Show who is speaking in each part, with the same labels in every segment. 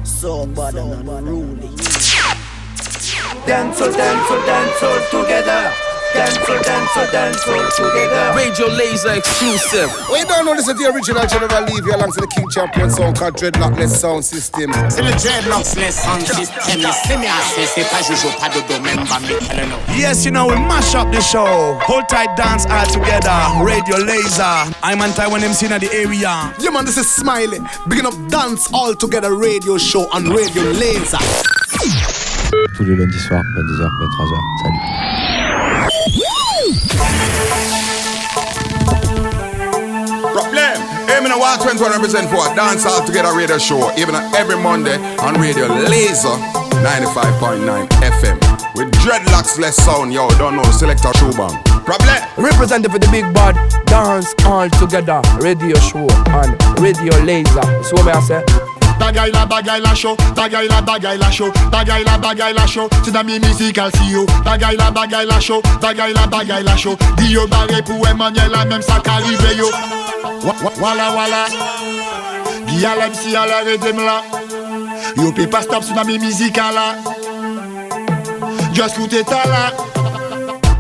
Speaker 1: Somebody unruly.
Speaker 2: Dance together. Dance together.
Speaker 3: Radio Laser exclusive.
Speaker 4: We don't know this is the original General Levy alongside the King Champion sound called Dreadlockless Sound System.
Speaker 5: C'est le Dreadlockless Sound System. C'est mes assez, c'est pas Jojo, pas de domaine, bah mais I don't know.
Speaker 6: Yes, you know, we mash up the show. Hold tight, dance all together. Radio Laser. I'm Anti-One MC in the area.
Speaker 4: Yeah man, this is Smiley. Bigging up Dance All Together radio show on Radio Laser.
Speaker 7: Tous les lundis soirs, 22h, 23h. Salut.
Speaker 8: Problem. Even a 121 represent for a Dance All Together radio show. Even every Monday on Radio Laser 95.9 FM. With Dreadlockless Sound, yo, don't know, Selector Showbang. Problem.
Speaker 9: Representing for the big bad Dance All Together radio show on Radio Laser. So what I say?
Speaker 10: Bagay la show, bagay la show, bagay la show. C'est dans mes musical CEO. Bagay la show, bagay la show. Dio barré pour Emmanuel, la même ça qu'arrive yo. Voilà. Guy à l'MC à la redem là. Yo peut pas stop sur dans mes musical là. Just put it là.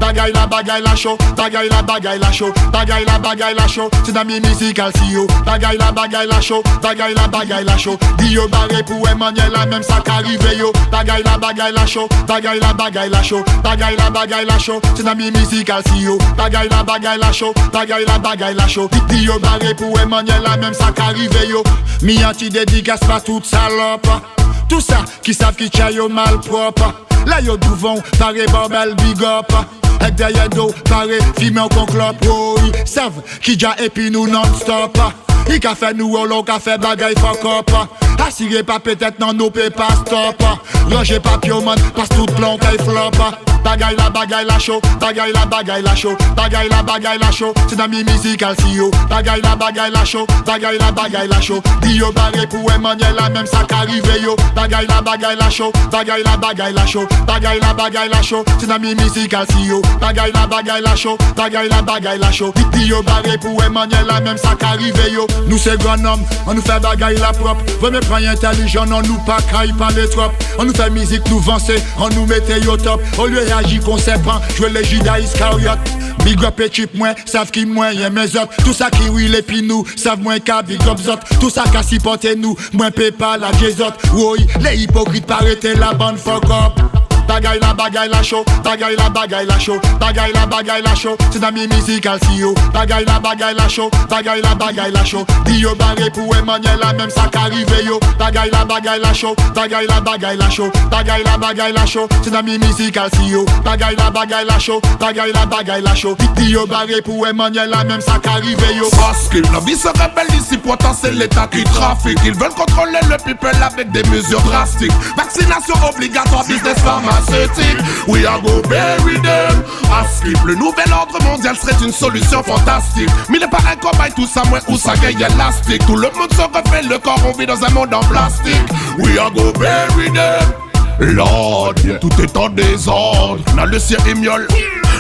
Speaker 10: Bagay la show, bagay la show, bagay la show. C'est dans mes musical CEO. Bagay la show, bagay la show. Dio barré pour Emmanuel, la même ça qu'arrive yo. Bagay la show, bagay la show, bagay la show. C'est dans mes musical CEO. Bagay la show, bagay la show. Dio barré pour Emmanuel, la même ça qu'arrive yo. Mi anti-dédicace pas toute salope. Tout ça qui savent qui tient yo mal propre. Là yo douvon, paré barbel big up. Ek derrière dos, paré, filmé en conclope. Oh, ils savent qui ja épi nous non-stop. Il ka fait nous l'on ka fait bagay fuck up. Assurez pas peut-être non nous peut pas stop. Ranger papier man, passe tout plan kay flop. Bagay la show, bagay la show, bagay la show. C'est dans mes musical CEO. Bagay la show, bagay la show. Dio barré pour Emmanuel, la même ça qu'arrive yo. Bagay la show, bagay la show, bagay la show. C'est dans mes musical CEO. Bagay la show, bagay la show. Dio barré pour Emmanuel, la même ça qu'arrive yo. Nous c'est grand homme, on nous fait bagay la propre. Vraiment pas intelligent, on nous pas caille pas les trop. On nous fait musique, nous vancer, on nous mettait yo top. Au lieu réagir qu'on sait pas, jouer les Judas Iscariot. Big up et chip moins, savent qui moins y'a mes autres. Tout ça qui oui les pis nous, savent moins qu'à big up zot. Tout ça qu'à supporter nous, moins paie pas la jezot. Oui, les hypocrites paraîtaient la bande fuck up. Bagay la show, bagay la show, bagay la show. C'est dans mes musical CEO. Bagay la show, bagay la show. Dio barré pour Emmanuel, la même ça qu'arrive yo. Bagay la show, bagay la show, bagay la show. C'est dans mes musical CEO. Bagay la show, bagay la show. Dio barré pour Emmanuel, la même ça qu'arrive yo.
Speaker 8: Parce que la vie se rebelle ici, pourtant c'est l'État qui trafique. Ils veulent contrôler le people avec des mesures drastiques. Vaccination obligatoire, business pharmaceutique. We are go bury them. Askip, le nouvel ordre mondial serait une solution fantastique. Mais il n'est pas un cobaye, tout ça, moins où ça gagne élastique. Tout le monde se refait le corps, on vit dans un monde en plastique. We are go bury them. Lord, tout est en désordre. N'a le ciel émiole,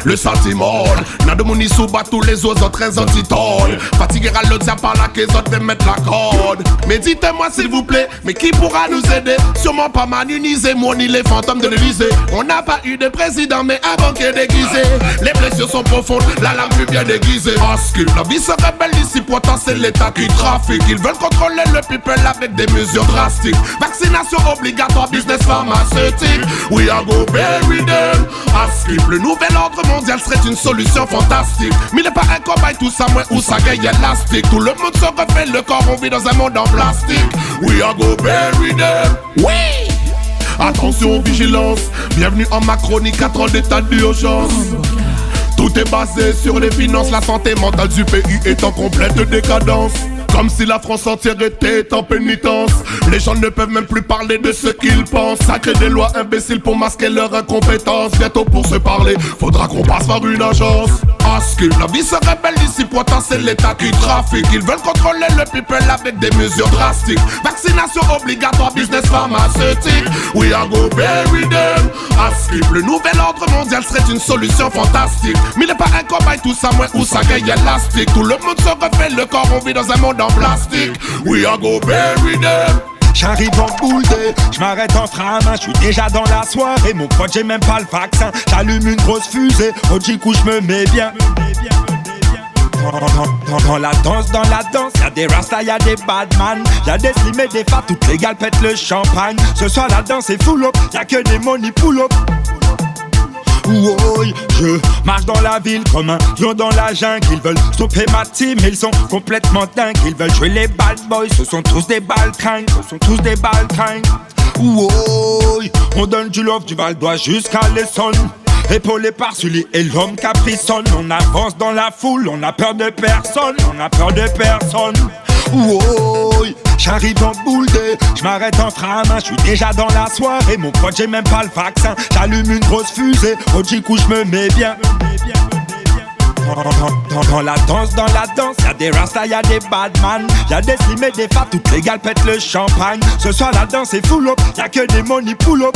Speaker 8: le sentiment. N'a de mon Isuba, tous les autres trains antitoles. Fatiguera le diable par la caisse de mettre la corde. Mais dites-moi s'il vous plaît, mais qui pourra nous aider? Sûrement pas Manuniser, moi ni les fantômes de l'Élysée. On n'a pas eu de président, mais un banquier déguisé. Les blessures sont profondes, la lame fut bien déguisée. Parce que la vie se rebelle ici, pourtant c'est l'État qui trafique. Ils veulent contrôler le people avec des mesures drastiques. Vaccination obligatoire, business pharmaceutique. We are go bury them. Askip, le nouvel ordre mondial serait une solution fantastique. Mais il n'est pas un cobaye, tout ça, moins où ça gagne élastique. Tout le monde se refait le corps, on vit dans un monde en plastique. We are go bury them. Oui! Attention, vigilance. Bienvenue en Macronie, 4 ans d'état d'urgence. Tout est basé sur les finances. La santé mentale du pays est en complète décadence. Comme si la France entière était en pénitence. Les gens ne peuvent même plus parler de ce qu'ils pensent. Ça crée des lois imbéciles pour masquer leur incompétence. Bientôt pour se parler, faudra qu'on passe par une agence. Hostile, la vie se rebelle ici, pourtant c'est l'État qui trafique. Ils veulent contrôler le people avec des mesures drastiques. Vaccination obligatoire, business pharmaceutique. We are go bury them. Hostile, le nouvel ordre mondial serait une solution fantastique. Mais il n'est pas un cobaye, tout ça moins ou ça gagne élastique. Tout le monde se refait le corps, on vit dans un monde en plastique. We are go bury them.
Speaker 11: J'arrive en boule de, j'm'arrête en frein à main, j'suis déjà dans la soirée. Mon pote j'ai même pas le vaccin, j'allume une grosse fusée. Au coup j'me mets bien. Dans la danse, y'a des rastas, y'a des badman, y'a des slim et des fat, toutes les gales pètent le champagne. Ce soir la danse est full up, y'a que des money pull up. Ouoy, je marche dans la ville comme un lion dans la jungle. Ils veulent stopper ma team, ils sont complètement dingues. Ils veulent jouer les bad boys, ce sont tous des baltringues. Ouoy, on donne du love du Val d'Oise jusqu'à l'Essonne. Épaulé par Sully et l'homme capricone. On avance dans la foule, on a peur de personne. Ouoy, j'arrive en boule de, j'm'arrête en frein à main, j'suis déjà dans la soirée. Mon pote j'ai même pas le vaccin, j'allume une grosse fusée. Au coup j'me mets bien. Dans la danse, y'a des rastas, y'a des badman, y'a des slim et des fat, toutes les gales pètent le champagne. Ce soir la danse est full up, y'a que des money pull up.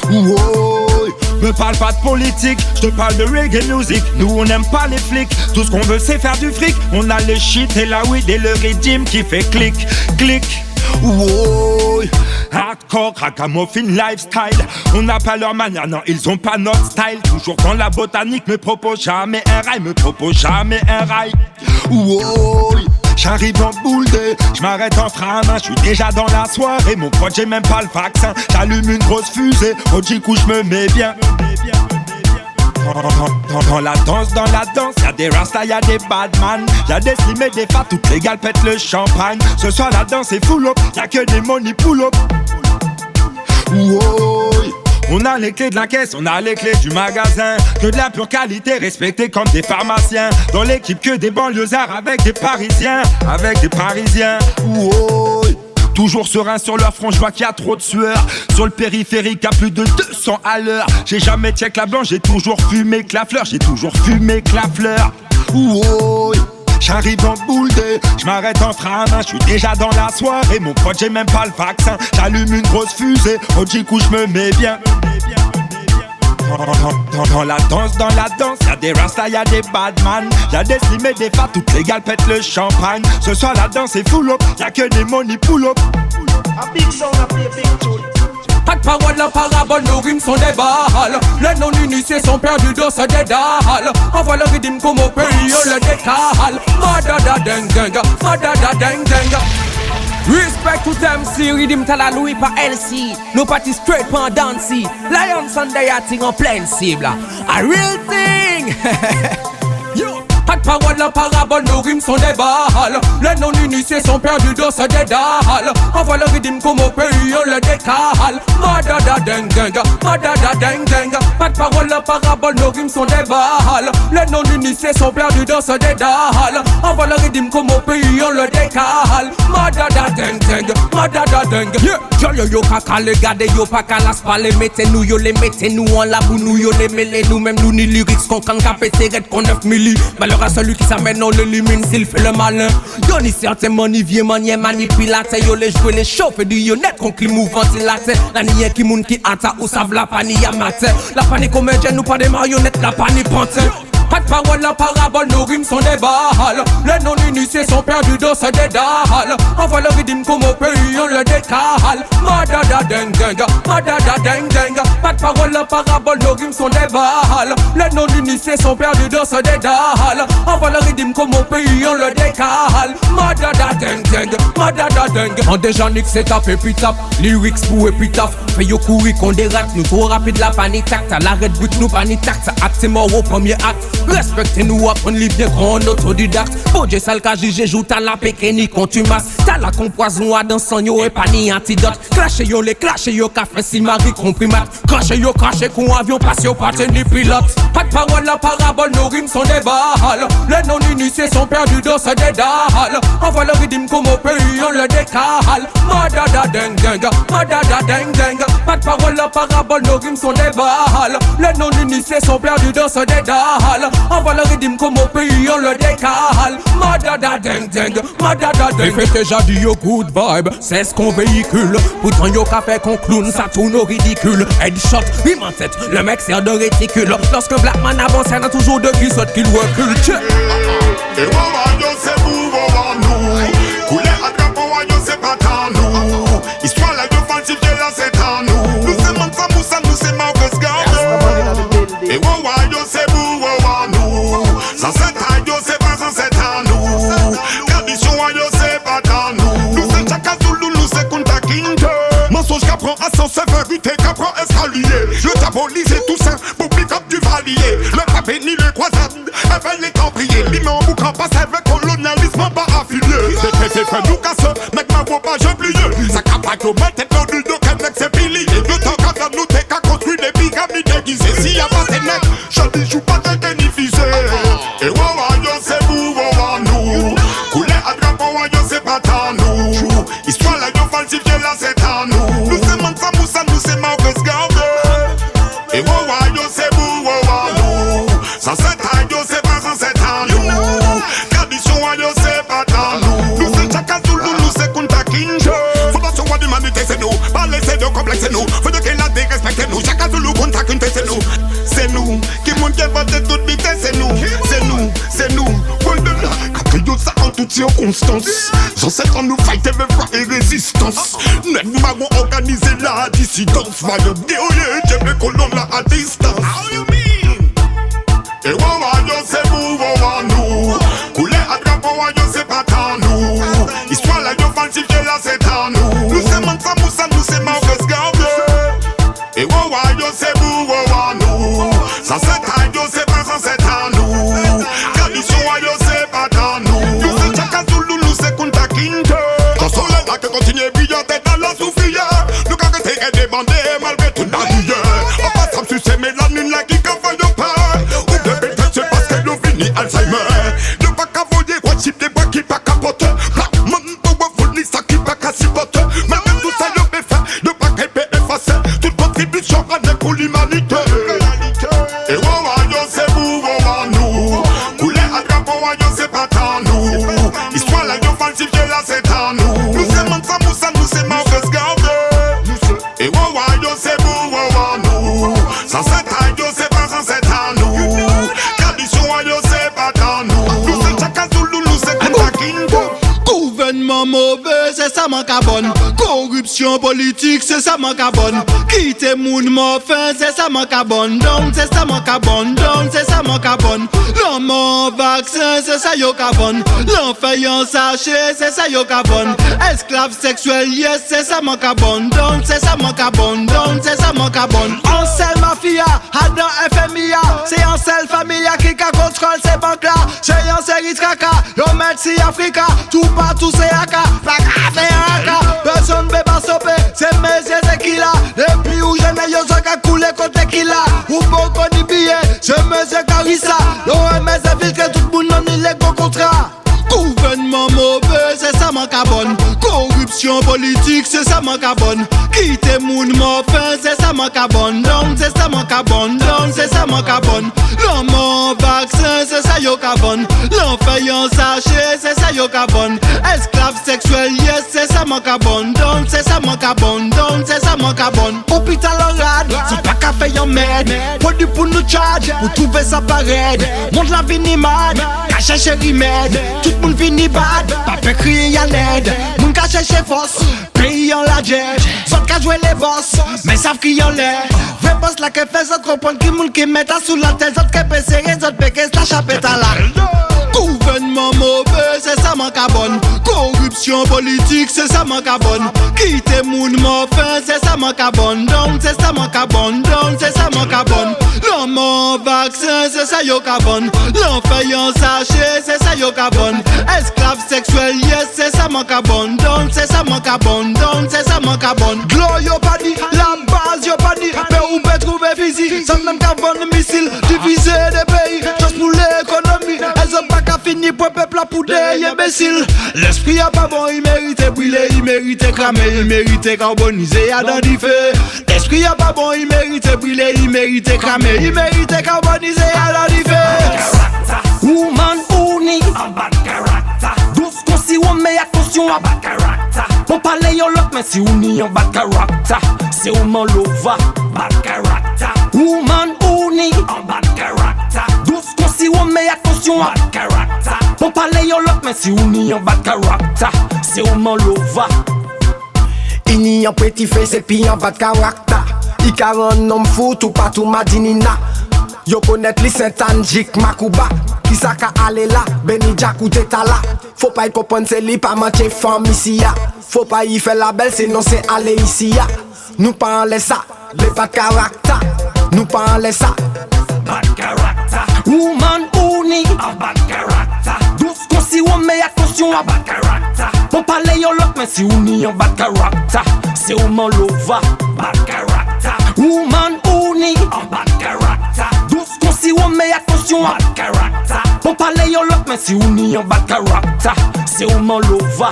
Speaker 11: Ouoy, me parle pas de politique, je te parle de reggae music. Nous on n'aime pas les flics, tout ce qu'on veut c'est faire du fric. On a le shit et la weed et le régime qui fait clic, clic. Ouoy, hardcore, ragamuffin lifestyle. On n'a pas leur manière, non ils ont pas notre style. Toujours dans la botanique, me propose jamais un rail, Ouoy, j'arrive en boule de, j'm'arrête en frein à main, j'suis déjà dans la soirée. Mon pote j'ai même pas le vaccin, j'allume une grosse fusée. Au coup j'me mets bien. Dans la danse, y'a des rastas, y'a des badman, y'a des slim et des fat, toutes les gales pètent le champagne. Ce soir la danse est full up, y'a que des money pull up. Ouoy, on a les clés de la caisse, on a les clés du magasin. Que de la pure qualité, respectés comme des pharmaciens. Dans l'équipe que des banlieusards avec des parisiens. Ouoy, toujours serein sur leur front, je vois qu'il y a trop de sueur. Sur le périphérique à plus de 200 à l'heure. J'ai jamais check la blanche, j'ai toujours fumé que la fleur. Ouoy, j'arrive en boule de, j'm'arrête en frein à main, j'suis déjà dans la soirée. Mon pote j'ai même pas le vaccin, j'allume une grosse fusée. Au coup j'me mets bien. Dans la danse, y'a des rastas, y'a des badman, y'a des slim et des fat, toutes les gales pètent le champagne. Ce soir la danse est full up, y'a que des money pull up.
Speaker 12: A big sound, a play big tune.
Speaker 13: Pas de parole, la parabole, nos rimes sont des balles. Les non-initiés sont perdus dans ce dédale. Envoie le rythme comme au pays, on le décale. Madada deng deng, madada deng deng.
Speaker 14: Respect to them, see rhythm tell a Louis pa LC. No party straight pan dancy. Lion Sunday a thing en pleine cible. A real thing.
Speaker 13: Yo. Pas de parole, la parabole, nos rimes sont des balles. Les non-initiés sont perdus dans ce dédale. Envoie le rythme comme au pays, on le décale. Madada deng deng, madada deng deng. Pas de parole, la parabole, nos rimes sont des balles. Les non-initiés sont perdus dans ce dédale. Envoie le rythme comme au pays, on le décale. Madada deng deng, madada deng.
Speaker 14: Yeah, yo kaka le gade, yo pa kalas pa le mettez-nous, yo les mettez-nous en la boue, nous yo les mêlez, nous même nous ni lyrics qu'on can capéter qu'on 9 milli. Malheur à celui qui s'amène, on l'élimine s'il fait le malin. Yo ni certainement ni vieux manier manipulateur, yo les jouer les chauffe du yo net contre les mouvements ventilateur. La niye qui moun qui atta ou savent la panique à matin. La panique comédienne, nous pas des marionnettes, la panique pantin.
Speaker 13: Pas de parole, la parabole, nos rimes sont des balles. Les non-initiés sont perdus dans ce dédale. Envoie le rythme comme au pays, on le décale. Madada deng deng, madada deng deng. Pas de parole, la parabole, nos rimes sont des balles. Les non-initiés sont perdus dans ce dédale. Envoie le rythme comme au pays, on le décale. Madada deng deng, madada deng.
Speaker 14: En déjà nique c'est tape et puis tape. Lyrics pour épitaphe. Fait yo courir qu'on dérate. Nous trop rapide la panique tacte. L'arrêt de but nous panique tacte. Acte c'est mort au premier acte. Respectez-nous, apprenez-les bien grand autodidacte. Bon Dieu, sale cas jugé, joue t'as la péqueni contumace. T'as la compoison à dans son yo et pas ni antidote. Clashez yo les clashez yo café si mari comprimate. Crachez yo craché qu'on avion passe yo pas ni pilote.
Speaker 13: Pas de parole, la parabole, nos rimes sont des balles. Les non-initiés sont perdus dans ce dédale. Envoie le rythme comme au pays, on le décale. Madada deng deng, madada deng deng. Pas de parole, la parabole, nos rimes sont des balles. Les non-initiés sont perdus dans ce dédale. On va le rythme comme au pays, on le décale. Madada deng deng, madada deng. Fait déjà du yo good vibe, c'est ce qu'on véhicule. Pourtant yo café qu'on clown, ça tourne au ridicule. Headshot, rime en tête, le mec sert de réticule. Lorsque Blackman avance, y'en a toujours deux qui sautent, qui recule.
Speaker 8: Et wawa yo c'est vous, wawa nous. Couler à drapeau, yo c'est pas tant nous. Histoire là yo falsifié là c'est tant nous. Nous c'est Mansa Moussa, nous c'est Marcus Garden. Et wawa yo c'est vous, wawa nous. Sans cette yo c'est pas sans cette nous. Tradition yo c'est pas tant nous. Nous c'est Chaka Zulu, nous c'est Kunta Kinte. Mensonge qu'apprend à sens, c'est vérité qu'apprend à s'allier. Je diabolise tout ça pour pick up du valier. Le papé ni le croisade, avec les templiers. L'imam boucan passe avec colonialisme pas affilié. C'est fait nous casse, mec ma voix pas j'ai plié. Ça capac au mal tête du dos qu'un mec c'est pilier. Le temps qu'à nous t'es qu'à construire des pyramides déguisées. S'il y a pas tes mecs, je dis joue pas de bénéficier. Et wawa yo c'est vous, wawa nous. Couler à drapeau yo c'est pas tant nous. Histoire là yo falsifié là c'est tant nous. Nous c'est Mansa Moussa, nous c'est Marcus Garden. Et wawa yo c'est vous, wawa nous. Sans cette yo c'est pas sans cette nous. Tradition yo c'est pas tant nous. Nous c'est Chaka Zulu, nous c'est Kunta Kinte. Fondation de l'humanité c'est nous. Pas laisser de complexe c'est nous. Faut de qu'elle a dérespecté nous. Chaka Zulu, Kunta Kinte c'est nous. C'est nous. Qui monte qui va de toute vitesse c'est nous. C'est nous, c'est nous. Point de là. Caprio ça en toute circonstance. J'en sais quand nous fight avec foi et résistance. Nous m'avons organisé la dissidence. Vaillant déoyer, j'ai mes colonnes là à distance. Et wawa yo c'est vous, wawa nous. Couler à drapeau yo c'est pas tant nous. Histoire là yo falsifié là c'est tant nous. Nous c'est Mansa Moussa, nous c'est Marcus Garden. Et wawa yo c'est vous, wawa nous. Sans cette yo c'est pas sans cette nous. Tradition yo c'est pas tant nous. Nous c'est Chaka Zulu, nous c'est Kunta Kinte. Quand soleil là que continue brillant tête dans la souffrière. Nous quand t'es débandé malgré toute la rivière. En passant sur ces mélanines là qui café de pain. Alzheimer, ne pas cavoyer, what chip des bois qui pas capote. Blackman, powerful, ça qui pas cassipote. Même tout ça, le BFA, ne pas qu'elle peut effacer. Toute contribution à pour l'humanité. Et wawa yo c'est vous, wawa nous. Couler à drapeau yo c'est pas tant nous. Histoire là yo falsifié là c'est tant nous. Nous c'est Mansa Moussa, nous c'est Marcus Garden. Et wawa yo c'est vous, wawa nous. Sans cette yo c'est pas sans cette nous. Tradition yo c'est pas tant nous. Nous c'est Chaka Zulu, nous c'est Kunta Kinte.
Speaker 15: Gouvernement mauvais, c'est ça manque à bonne. Corruption politique, c'est ça manque à bonne. Quitter moun morphin, c'est ça manque à bonne. Donc c'est ça manque à bonne, donc c'est ça manque à bonne. L'homme en vaccin, c'est ça yo ka bonne. L'enfant en sachet, c'est ça yo ka bonne. Esclave sexuel, yes, c'est ça manque à bonne. Donc c'est ça manque à bonne, donc c'est ça manque à bonne. Ansel Mafia, Adam FMIA, c'est Ansel Familia qui ka contrôle ces banques là. C'est Ansel Itraka, yo Metsi Africa, tout partout c'est Aka, la c'est Aka. Personne ne pas stopper, c'est mes c'est qui là. Depuis où je n'ai yo ka couler contre qui là. Ou bon qu'on y billet, je me sais Carissa. L'OMS a filtré tout le monde non illégaux contrat. Gouvernement mauvais, c'est ça manque à bonne. Corruption politique, c'est ça manque à bonne. Quitter moun morphin, c'est ça manque à bonne. Donc c'est ça manque à bonne, donc c'est ça manque à bonne. L'homme en vaccin, c'est ça yo ka bonne. L'enfant en sachet, c'est ça yo ka bonne. Esclave sexuel, yes, c'est ça manque à bonne. Donc c'est ça manque à bonne, donc c'est ça manque à bonne. Hôpital en rade, c'est pas qu'à faire yon merde. Produit pour nous charge, pour trouver ça pareil. Monte la vie ni mad, qu'à chercher remède. Tout le monde finit bad, pas fait crier y'a l'aide. Moun qu'à chercher force, pays en la jet. Soit qu'à jouer les boss, mais savent qui y'en l'est. Vrai boss là qui fait ça, comprendre qui moun qui met à sous la tête. Zot qui peut serrer, zot péquer, la chapette à la. Gouvernement mauvais, c'est ça manque à bonne. Corruption politique, c'est ça manque à bonne. Quitter moun morphin, c'est ça manque à bonne. Donc c'est ça manque à bonne, donc c'est ça manque à bonne. L'homme en vaccin, c'est ça yo ka bonne. L'enfant en sachet, c'est ça yo ka bonne. Esclave sexuel, yes, c'est ça manque à bonne. Donc c'est ça manque à bonne, donc c'est ça manque à bonne. Glow yo pas dit, la base yo pas dit. Mais on peut trouver physique, sans même qu'à bonne missile. Diviser des pays, juste pour l'économie. Elles ont pas qu'à finir pour moi peuple a poudé, imbécile. L'esprit a pas bon, il méritait brûler, il méritait cramer, il méritait carboniser, à dans du feu. L'esprit a pas bon, il méritait brûler, il méritait cramer, il méritait carboniser, à dans du feu.
Speaker 14: Woman uni, a bad character. Douce qu'on si on met attention à bad character. Pour parler yon l'autre, mais si on y a bad character. C'est woman lova, bad character. Woman uni, a bad character. Douce qu'on si on met attention à bad character. Pour parler yon l'autre, mais si on y a bad character. C'est woman lova.
Speaker 16: Il n'y a petit fait, c'est puis en bad character. Il carrément homme fou, tout partout madinina. Yo connaît li Saint-Angic, Makuba. Qui sa ka ale la, Benny Jack ou Teta la. Faut pas y comprendre c'est li, pas mancher femme ici ya. Faut pas y faire la belle, sinon c'est aller ici ya. Nous pas en laisse ça, les bad caractère. Nous pas en laisse ça.
Speaker 14: Bad character. Woman uni, a bad character. Douce qu'on si on met attention à bad character. Pour parler yon l'autre, mais si on y a bad character. C'est woman lova, bad character. Woman uni, a bad character. Douce qu'on si on met attention à bad character. Pour parler yon l'autre, mais si on y a bad character. C'est woman lova.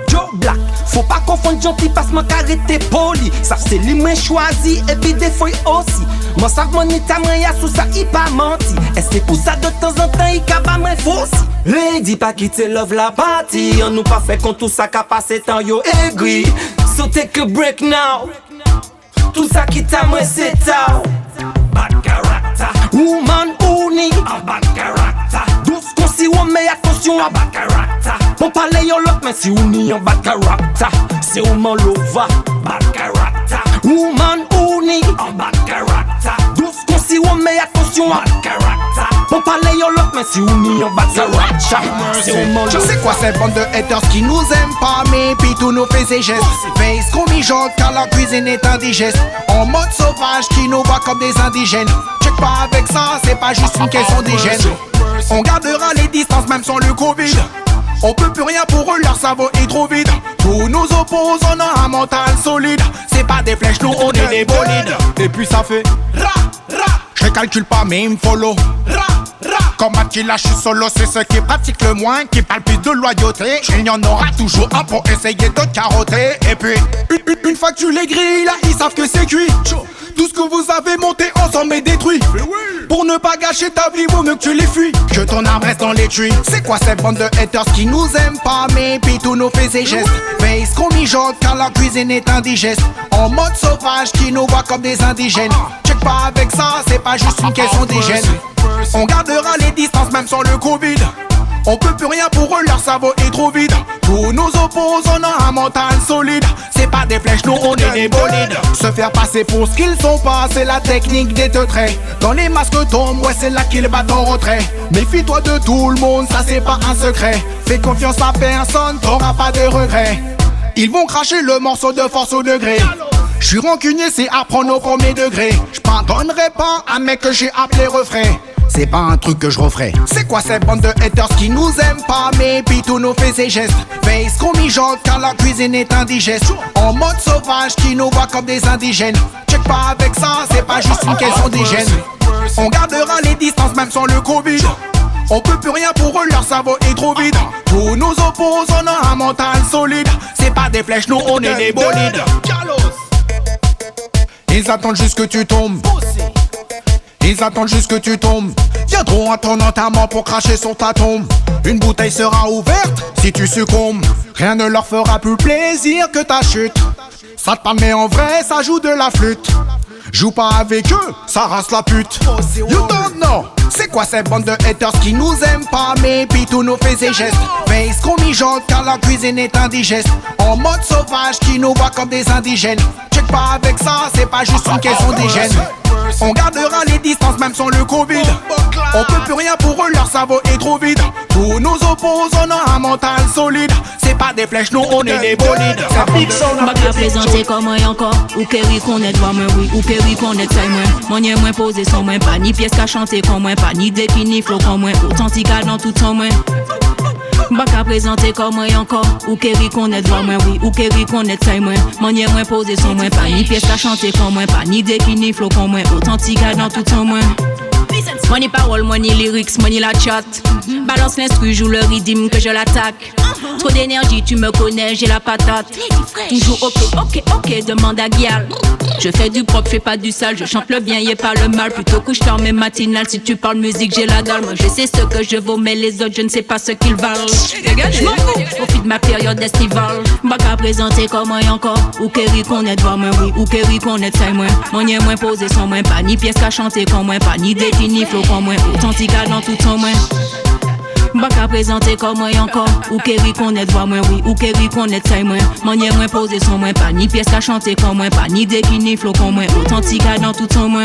Speaker 14: Joe Black, faut pas confondre gentil parce man arrêté poli. Ça c'est lui moins choisi et puis des fois aussi. Moi savent mon état moi y'a sous ça il pas menti. Et c'est pour ça de temps en temps il kaba moins faux. Lady pas quitter love la party. On nous pas fait qu'on tout ça qu'a passé temps yo aigri. So take a break now. Tout ça qui t'a moins c'est tard. Bad character. Woman uni, a bad character. Douce qu'on si on met attention à bad character. Pour parler yon l'autre, mais si on y a bad character. C'est woman lova, bad character. Woman uni, a bad character. Douce qu'on si on met attention à bad character. Pour parler yon l'autre, mais si on y a bad character. C'est woman lova.
Speaker 15: Je sais quoi cette bande de haters qui nous aiment pas, mais puis tous nos faits et gestes. Face qu'on mijote car la cuisine est indigeste. En mode sauvage qui nous voit comme des indigènes. Check pas avec ça, c'est pas juste une question d'hygiène. On gardera les distances même sans le Covid. On peut plus rien pour eux, leur cerveau est trop vide. Tous nous opposent, on a un mental solide. C'est pas des flèches, nous on est des bolides. Et puis ça fait ra, ra. Je calcule pas mais il me follow. Ra, ra. Comme Attila, je suis solo, c'est ceux qui pratiquent le moins, qui parlent plus de loyauté. Il y en aura toujours un pour essayer de carotter. Et puis, une fois que tu les grilles, là ils savent que c'est cuit. Tout ce que vous avez monté ensemble est détruit. Pour ne pas gâcher ta vie, vaut mieux que tu les fuis. Que ton arme reste dans les tuiles. C'est quoi cette bande de haters qui nous aiment pas, mais puis tous nos faits et gestes. Face qu'on mijote car la cuisine est indigeste. En mode sauvage qui nous voit comme des indigènes. Check pas avec ça, c'est pas juste une question d'hygiène. On gardera les distances même sans le Covid. On peut plus rien pour eux, leur cerveau est trop vide. Tous nous opposent, on a un mental solide. C'est pas des flèches, nous on est des bolides. Se faire passer pour ce qu'ils sont pas, c'est la technique des teutrés. Quand les masques tombent, ouais c'est là qu'ils battent en retrait. Méfie-toi de tout le monde, ça c'est pas un secret. Fais confiance à personne, t'auras pas de regrets. Ils vont cracher le morceau de force au degré. J'suis rancunier, c'est à prendre au premier degré. J'pardonnerai pas un mec que j'ai appelé refrain. C'est pas un truc que je referai. C'est quoi cette bande de haters qui nous aiment pas, mais puis tous nos faits et gestes. Face qu'on mijote car la cuisine est indigeste. En mode sauvage qui nous voit comme des indigènes. Check pas avec ça, c'est pas juste une question d'hygiène. On gardera les distances même sans le Covid. On peut plus rien pour eux, leur cerveau est trop vide. Tous nous opposent, on a un mental solide. C'est pas des flèches, nous on est des bolides. Ils attendent juste que tu tombes. Ils attendent juste que tu tombes. Viendront à ton enterrement pour cracher sur ta tombe. Une bouteille sera ouverte si tu succombes. Rien ne leur fera plus plaisir que ta chute. Ça te parle mais en vrai ça joue de la flûte. Joue pas avec eux, ça rase la pute. You don't know. C'est quoi cette bande de haters qui nous aiment pas, mais puis tous nos faits et gestes. Face qu'on mijote car la cuisine est indigeste. En mode sauvage qui nous voit comme des indigènes. Check pas avec ça, c'est pas juste une question d'hygiène. On gardera les distances même sans le Covid. On peut plus rien pour eux, leur cerveau est trop vide. Tous nous opposent, on a un mental solide. C'est pas des flèches, nous on est des bolides.
Speaker 17: M'a qu'à présenter comment y encore. Ou que reconnaître moi oui, ou que reconnaître ça moi. Mon yé moins posé sans moi, pas ni pièce qu'à chanter comme moi, pas ni dépi ni flow comme moi. Authentique dans tout son moi. M'a qu'à présenter comment y encore. Ou que reconnaître moi oui, ou que reconnaître ça moi. Mon yé moins posé sans moi, pas ni pièce qu'à chanter comme moi, pas ni dépi ni flow comme moi. Authentique dans tout son moi. Money parole, money lyrics, money la chat. Balance l'instru, joue le rythme que je l'attaque. Trop d'énergie, tu me connais, j'ai la patate. Toujours ok, demande à Gial. Je fais du propre, fais pas du sale. Je chante le bien, y'a pas le mal. Plutôt couche tard, mais matinale. Si tu parles musique, j'ai la dalle. Moi je sais ce que je vaux, mais les autres, je ne sais pas ce qu'ils valent. Je m'en fous, profite de ma période estivale. M'as qu'à présenter comme moi encore. Ou Kerry qu'on est devant moi, oui. Ou Kerry qu'on est de moi. Mon yé moins posé sans moi. Pas ni pièce qu'à chanter comme moi. Pas ni défini flow comme moi. Authentique dans tout son moi. M'as qu'à présenter comme moi encore. Ou Kerry qu'on est devant moi, oui. Ou Kerry qu'on est de moi. Mon yé moins posé sans moi. Pas ni pièce qu'à chanter comme moi. Pas ni défini flow comme moi. Authentique dans tout son moi.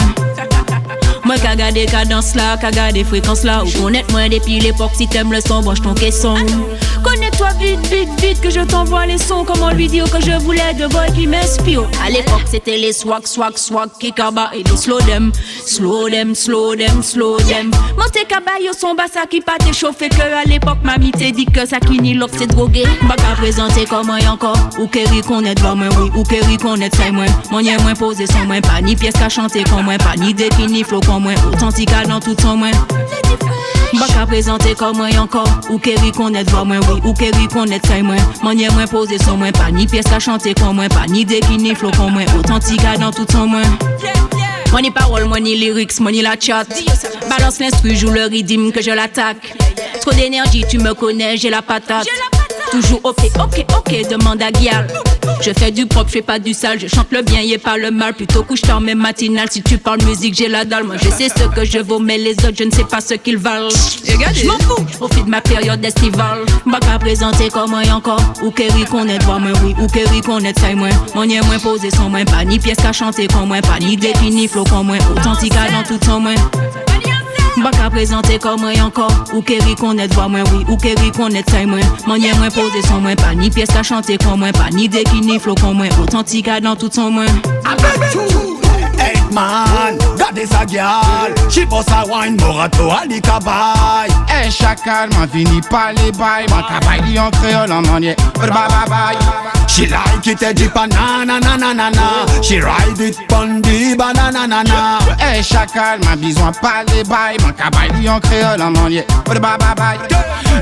Speaker 17: Moi qu'a gardé cadence là, qu'a gardé fréquence là. Ou connaître moi depuis l'époque, si t'aimes le son, branche ton caisson. Connais-toi vite que je t'envoie les sons. Comment lui dire que je voulais de boy qui m'inspire. À l'époque c'était les swag, kikaba et les slow them. Monte cabaye au son bassa qui pas t'échauffer. Que à l'époque mamie t'es dit que ça qui ni l'autre c'est drogué. Bah qu'à présenter comme moi encore. Ou Kerry qu'on est devant moi, oui. Ou Kerry qu'on est de moi. Mon yé moins posé sans moi. Pas ni pièce qu'à chanter comme moi. Pas ni défini flow comme moi. Authentique dans tout son moi. Bah qu'à présenter comme moi encore. Ou Kerry qu'on est devant moi, oui. Ou Kerry qu'on est de moi. Mon yé moins posé sans moi. Pas ni pièce qu'à chanter comme moi. Pas ni défini flow comme moi. Authentique dans tout son moi. Money parole, money lyrics, money la chat. Balance l'instru, joue le rythme que je l'attaque. Trop d'énergie, tu me connais, j'ai la patate. Toujours ok, demande à Gial. Je fais du propre, fais pas du sale. Je chante le bien, y'a pas le mal. Plutôt couche tard, même matinale. Si tu parles musique, j'ai la dalle. Moi je sais ce que je vaux, mais les autres, je ne sais pas ce qu'ils valent. Je m'en fous, profite de ma période estivale. Bah qu'à présenter comme moi encore. Ou Kerry qu'on est devant moi, oui. Ou Kerry qu'on est de moi. Mon yé moins posé sans moi. Pas ni pièce qu'à chanter comme moi. Pas ni défini flow comme moi. Authentique dans tout son moi. Bah qu'à présenter comme moi encore. Ou Kerry qu'on est devant moi, oui. Ou Kerry qu'on est de moi. Mon yé moins posé sans moi. Pas ni pièce qu'à chanter comme moi. Pas ni défini flow comme moi. Authentique dans tout son moi.
Speaker 2: Hey man, gade sa gyal. She boss a wine, morato ali kabay.
Speaker 18: Hey chacal, man vini pa le bay. Man kabay li en créole en manier. Bye bye bye.
Speaker 2: She like it a jeep na. She ride it pon the banana.
Speaker 18: Hey chacal, man besoin pas les bay. Man kabay li en créole en manier. Bye bye.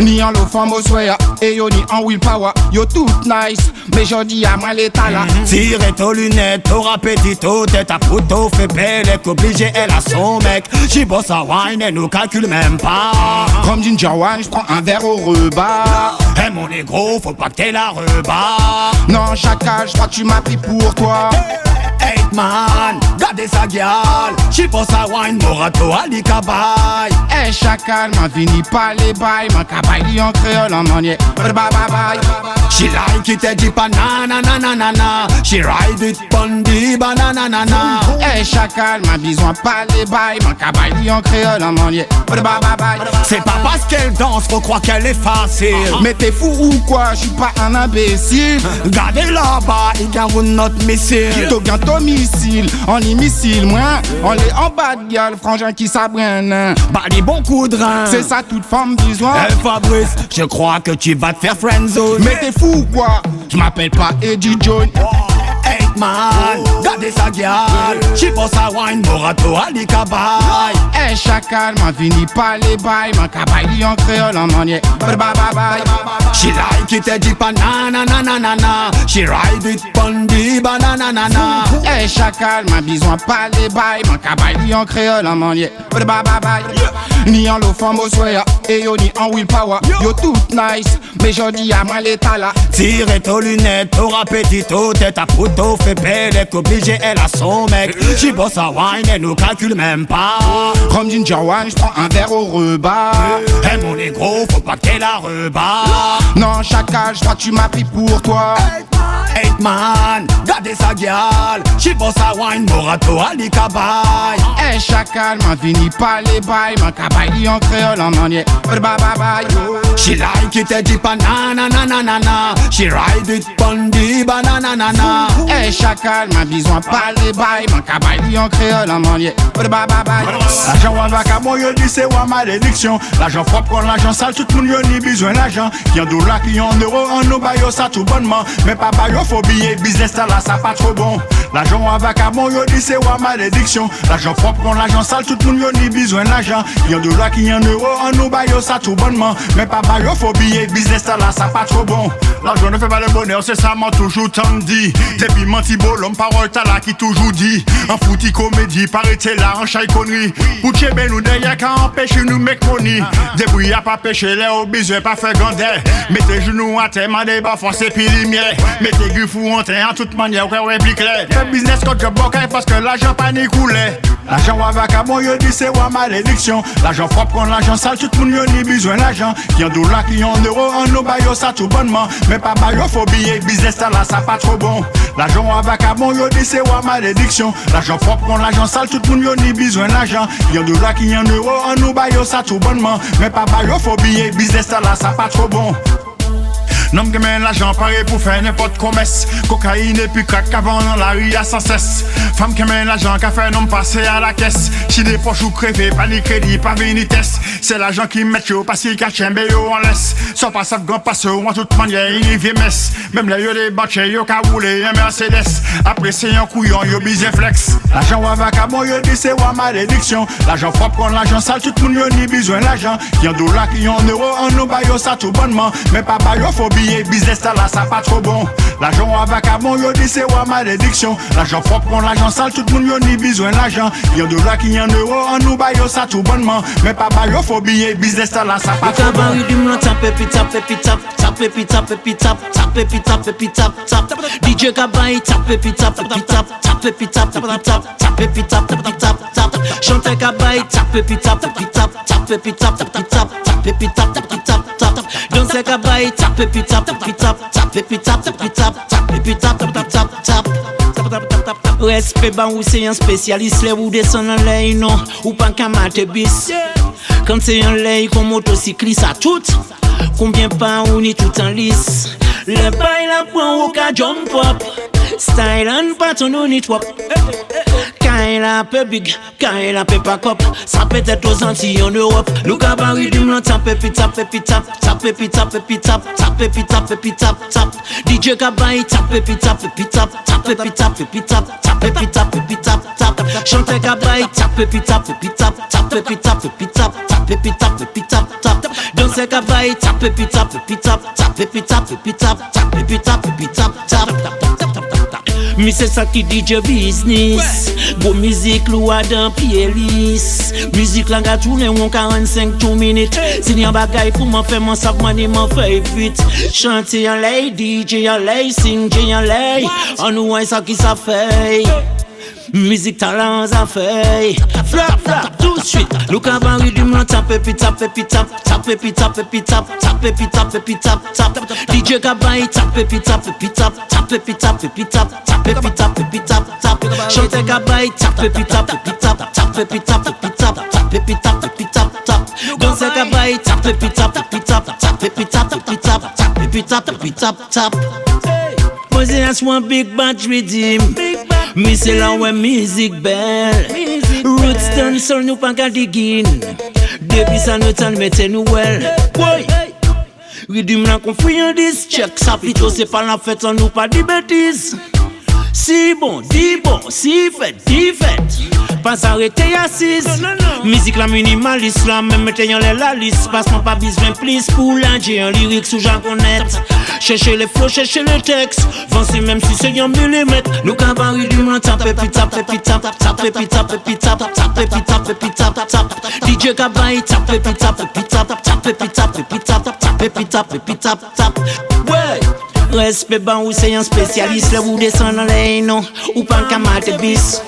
Speaker 18: Ni en lo femme au soya, et yo ni en willpower. Yo tout nice, mais jodi à moi l'état là.
Speaker 2: Tire tes lunettes, t'auras petito, tête à photo, fait belle, est obligée, elle a son mec. She boss a wine, elle nous calcule même pas.
Speaker 18: Comme Ginger Wine, j'prends un verre au rebat.
Speaker 2: Hey mon négro, faut pas que t'aies la rebat.
Speaker 18: Non chacal, j'crois que tu m'as pris pour toi.
Speaker 2: Hey man, gade sa gyal. She boss a wine, morato ali kabay.
Speaker 18: Hey chacal, man vini pa le bay. Man kabay li en créole en manier. Bye bye.
Speaker 2: She like it a jeep na. She ride it pon the banana.
Speaker 18: Hey chacal, man besoin pas les bay. Man kabay li en créole en manier. Bye bye.
Speaker 2: C'est pas parce qu'elle danse, faut croire qu'elle est facile.
Speaker 18: Mais t'es fou ou quoi, j'suis pas un imbécile.
Speaker 2: Gardez là-bas, il gagne notre missile.
Speaker 18: T'as gagne ton missile, on y missile, moi. On est en bas de gueule, frangin qui s'abrène.
Speaker 2: Bah les bons coups de rein.
Speaker 18: C'est ça toute femme besoin.
Speaker 2: Hey Fabrice, je crois que tu vas te faire friendzone.
Speaker 18: Mais t'es fou ou quoi, j'm'appelle pas Eddie John.
Speaker 2: Hey man, gardez sa gyal. She boss a wine, morato ali kabay.
Speaker 18: Hey chacal, man vini pa le bay. Man kabay li en créole en manier. Bye bye.
Speaker 2: She like it a jeep na. She ride it pon the banana.
Speaker 18: Hey chacal, man besoin pas les bay. Man kabay li en créole en manier. Bye bye. Ni en lo femme au soya, et yo ni en willpower. Yo tout nice, mais jodi à moi l'état là.
Speaker 2: Tire tes lunettes, t'auras petito, tête à photo, fait belle, est obligée, elle a son mec. She boss a wine, elle nous calcule même pas.
Speaker 18: Comme Ginger Wine, j'prends un verre au rebat.
Speaker 2: Hey mon négro, faut pas que t'aies la rebat.
Speaker 18: Non chacal, j'crois que tu m'as pris pour toi.
Speaker 2: Hey man, gade sa gyal. She boss a wine, morato ali kabay.
Speaker 18: Hey chacal, man vini pa le bay. Man kabay li en créole en manier. Bye bye.
Speaker 2: She like it a jeep na. She ride it pon the banana.
Speaker 18: Hey chacal, man besoin pas les bay. Man kabay li en créole en manier. Bye bye.
Speaker 19: L'argent wa va bon yo dit c'est wa malédiction. L'argent propre comme l'argent sale, tout le monde yo ni besoin l'argent. Qui en dollar, qui en euros, en nous bayo ça tout bonnement. Mais pas bayo faut billet, business là ça pas trop bon. L'argent à vacabon, yo dit c'est wa malédiction. L'argent propre, on l'argent sale, tout le monde yo ni besoin d'argent. Y'en $, qui y'en euro, en nous baille ça tout bonnement. Mais pas baille, faut billet, business là, ça pas trop bon. L'argent ne fait pas le bonheur, c'est ça, m'a toujours tant dit. Depuis menti beau, l'homme parole t'as là qui toujours dit. En fouti comédie, paraît-il là, en chai connerie. Pour tchéber nous derrière, qu'à empêcher nous make money. Débrouille à pas pêcher, les au besoin, pas faire grandir. Mettez genoux à terre, mandez bas, forcez pile lumière. Mettez griffou en terre, en toute manière, ouais, réplique clair. Fait business quand je bloque, parce que l'argent pas ni coulé. L'argent à vacabon, yo dit c'est wa malédiction. L'argent propre, on l'argent sale, tout le monde yo ni besoin d'argent. Qui en $, qui en euro, en nous baille ça tout bonnement. Mais pas baille, faut billet, business là, ça pas trop bon. L'argent à vacabon, yo dit c'est wa malédiction. L'argent propre, on l'argent sale, tout le monde yo ni besoin d'argent. Qui en $, qui en euro, en nous baille ça tout bonnement. Mais pas baille, faut billet, business là, ça pas trop bon. Nom qui mène l'argent pareil pour faire n'importe commerce. Cocaïne et puis crack avant dans la rue à sans cesse. Femme qui mène l'argent qui fait non passer à la caisse. Si des poches ou crever, pas ni crédit, pas vinitesse. C'est l'argent qui met chaud parce qu'il cache un béo en laisse. Sans pas ça grand passe en toute manière, il y vient messe. Même les yeux des batchés, yo ka roulé un Mercedes. Après c'est un couillon, yo bise flex. L'argent à vacabon, yo dit c'est wa malédiction. L'argent propre, on l'argent sale, tout le monde yo ni besoin d'argent. Qui en $, qui en euro, en nous baille ça tout bonnement. Mais pas baille, faut business là, ça pas trop bon. L'argent à vacabon, yo dit c'est wa malédiction. L'argent propre, on l'argent sale, tout le monde yo ni besoin d'argent. Y'en $, qui en euro, en nous baille ça tout bonnement. Mais pas baille, faut billet, business là, ça pas trop bon.
Speaker 1: DJ Kabay tape pi tap pi tap tape pi tap pi tap tape pi tap pi tap tap chante Kabay tape pi tap pi tap tape pi tap pi tap tape pi tap pi tap tap danse Kabay tape pi tap pi tap tape pi tap pi tap tape pi tap pi tap tap. Respect ban ou c'est un spécialiste, les ou descend en l'air non ou pas qu'à mater bis. Quand c'est un lait comme motocycliste à tout, combien pas on est tout en lice. Le bail la prend au cas jump up, style and pattern on it wop. Quand il a peu big, quand il a peu pas cop, ça peut être aux Antilles en Europe. Look à Paris du m'en tape pi tap pi tap tape pi tap pi tap tape pi tap pi tap tap. DJ Kabay tape pi tap pi tap tape pi tap pi tap tape pi tap pi tap tap. Chante Kabay tape pi tap pi tap tape pi tap pi tap tape pi tap pi tap tap. Danse Kabay tape pi tap pi tap tape pi tap pi tap tape pi tap pi tap tap. Mais c'est ça qui DJ business. Go musique loi dans pied lisse. Musique la ga tourne en 45 2 minutes. Si n'y a bagay pour m'en faire mon sac money m'en fait vite. Chanter en lay, DJ en lay, sing en lay. On nous ça qui ça fait. Musique talent ça fait. Flap flap tout de suite. Look à Paris du m'en tape pi tap pi tap tape pi tap pi tap tape pi tap pi tap tap. DJ Kabay tape pi tap pi tap tape pi tap pi tap tape pi tap pi tap tap. Chante Kabay tape pi tap pi tap tape pi tap pi tap tape pi tap pi tap tap. Danse Kabay tape pi tap pi tap tape pi tap pi tap tape pi tap pi tap tap. Posé à soi big batch redeem. Mais c'est là où musique belle. Roots done sol nous pas qu'à digin. Depuis ça nous t'en mettez nous well. Boy, Rhythm là qu'on friandise. Check ça plutôt c'est pas la fête on nous pas des bêtises. Si bon, dis bon, si fait, dis fait. Pas s'arrêter assise. Musique la minimaliste là, même mettez en la liste. Passe-moi pas besoin plus pour l'ingé en lyrique sous j'en connais. Cherchez les flows, cherchez les textes. Vancez même si c'est un millimètre. Nous cabaret du monde tape pi tap pi tap tape pi tap pi tap tape pi tap pi tap tap. DJ Kabay tape pi tap pi tap tape pi tap pi tap tape pi tap pi tap tap. Ouais. Respect ban ou c'est un spécialiste. Là où descend dans les non ou pas qu'à mater bis.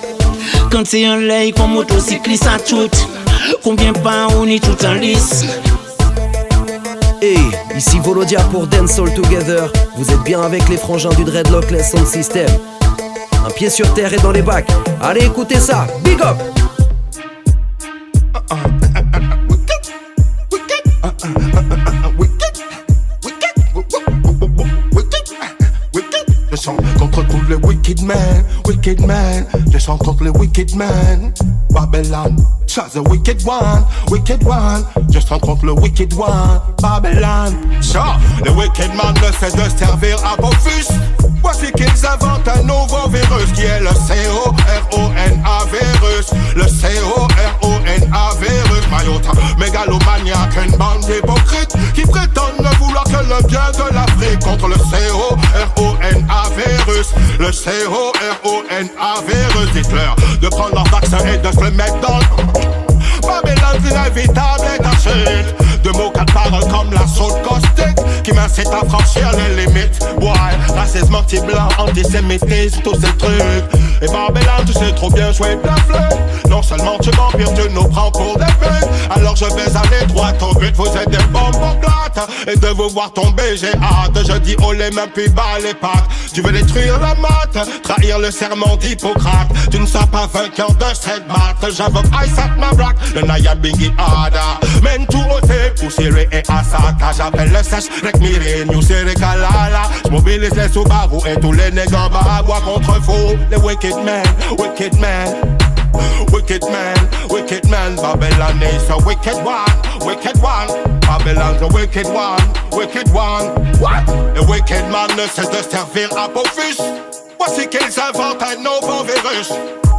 Speaker 1: Quand c'est un lait comme motocycliste à tout, combien pas on est tout en lice.
Speaker 20: Hey, ici Volodia pour Dance All Together. Vous êtes bien avec les frangins du Dreadlockless Sound System. Un pied sur terre et dans les bacs. Allez écoutez ça, big up.
Speaker 21: Je sens contre tous les wicked men, je sens contre les wicked men. Babylon, ça the wicked one, je sens contre le wicked one. Babylon, ça, le wicked man ne cesse de servir à Bofus. Voici Voici qu'ils inventent un nouveau virus qui est le C-O-R-O-N-A virus. Le C-O-R-O-N-A virus. Mayota, mégalomaniaque, une bande d'hypocrites qui prétendent ne vouloir que le bien de l'Afrique contre le C-O-R-O-N-A virus. Le C-O-R-O-N-A virus. Dites-leur de prendre leur vaccin et de se le mettre dans le... Babylone, l'inévitable est en chute. De mots, quatre paroles comme la saute caustique qui m'incite à franchir les limites. Ouais, racisme anti-blanc, antisémitisme, tous ces trucs. Et Babylone, tu sais trop bien jouer de la flûte. Non seulement tu m'empires, tu nous prends pour des putes. Alors je vais aller droit au but, vous êtes des bombes plates. Et de vous voir tomber, j'ai hâte. Je dis oh les mains puis bas les pattes. Tu veux détruire la maths, trahir le serment d'Hippocrate. Tu ne seras pas vainqueur de cette batte. J'invoque Isaac Mabrak, le Naya Bingi Ada. Mène tout oser, Poussiré et Asaka. J'appelle le sèche, Rekmiri, New Siri Kalala. J'mobilise les Subaru et tous les nègres bois contre faux. Les wicked men, wicked men. Wicked man, wicked man. Babylon is a wicked one, wicked one. Babylon's a wicked one, wicked one. What? Le wicked man ne cesse de servir à Apophis. Voici qu'ils inventent un nouveau virus.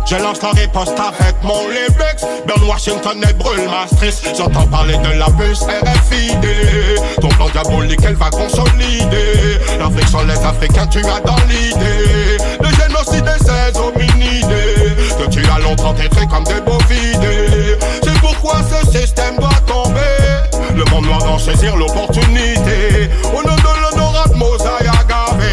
Speaker 21: Je lance la riposte avec mon lyrics. Burn Washington et brûle Maastricht. J'entends parler de la puce RFID. Ton plan diabolique, elle va consolider. L'Afrique sans les Africains, tu as dans l'idée. Le génocide des 16 hominidés. Que tu as longtemps traité comme des bovidés. C'est pourquoi ce système doit tomber. Le monde doit en saisir l'opportunité. Au nom de l'honorable Mosaïa Gavé.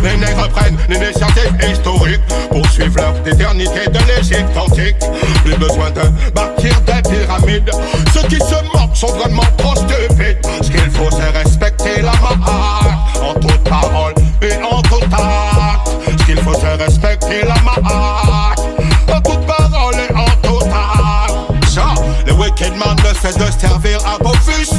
Speaker 21: Les nègres prennent l'initiative historique pour suivre leur d'éternité de l'Égypte antique. Plus besoin de bâtir des pyramides. Ceux qui se moquent sont vraiment trop stupides. Ce qu'il faut c'est respecter la Mahat en toute parole et en tout acte. Ce qu'il faut c'est respecter la Mahat en toute parole et en tout acte. Ça, les wicked man ne cessent de servir à Apophis.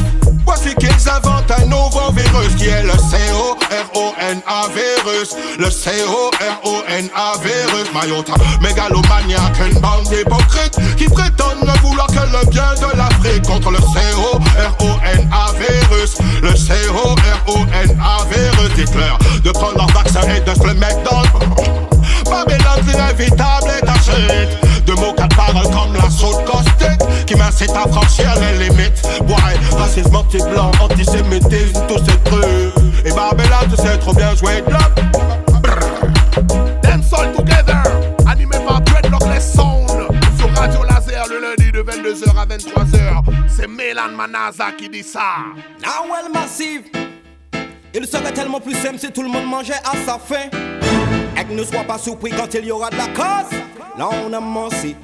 Speaker 21: Voici qu'ils inventent un nouveau virus qui est le C-O-R-O-N-A virus. Le C-O-R-O-N-A virus. Mayota, mégalomaniaque, une bande d'hypocrites qui prétendent ne vouloir que le bien de l'Afrique contre le C-O-R-O-N-A virus. Le C-O-R-O-N-A virus. Dites-leur de prendre leur vaccin et de se le mettre dans le... Babylone, l'inévitable est en chute. De mots, quatre paroles comme la saute caustique qui m'incite à franchir les limites. Ouais, racisme anti-blanc, antisémitisme, tous ces trucs. Et Babylone, tu sais trop bien jouer de la...
Speaker 8: Dance All Together, animé par Dreadlockless Sound. Sur Radio Laser le lundi de 22h à 23h. C'est Mélan Manaza qui dit ça.
Speaker 3: Ah ouais, le massif. Il serait tellement plus simple si tout le monde mangeait à sa faim. Et que ne sois pas surpris quand il y aura de la cause. Là on a menti.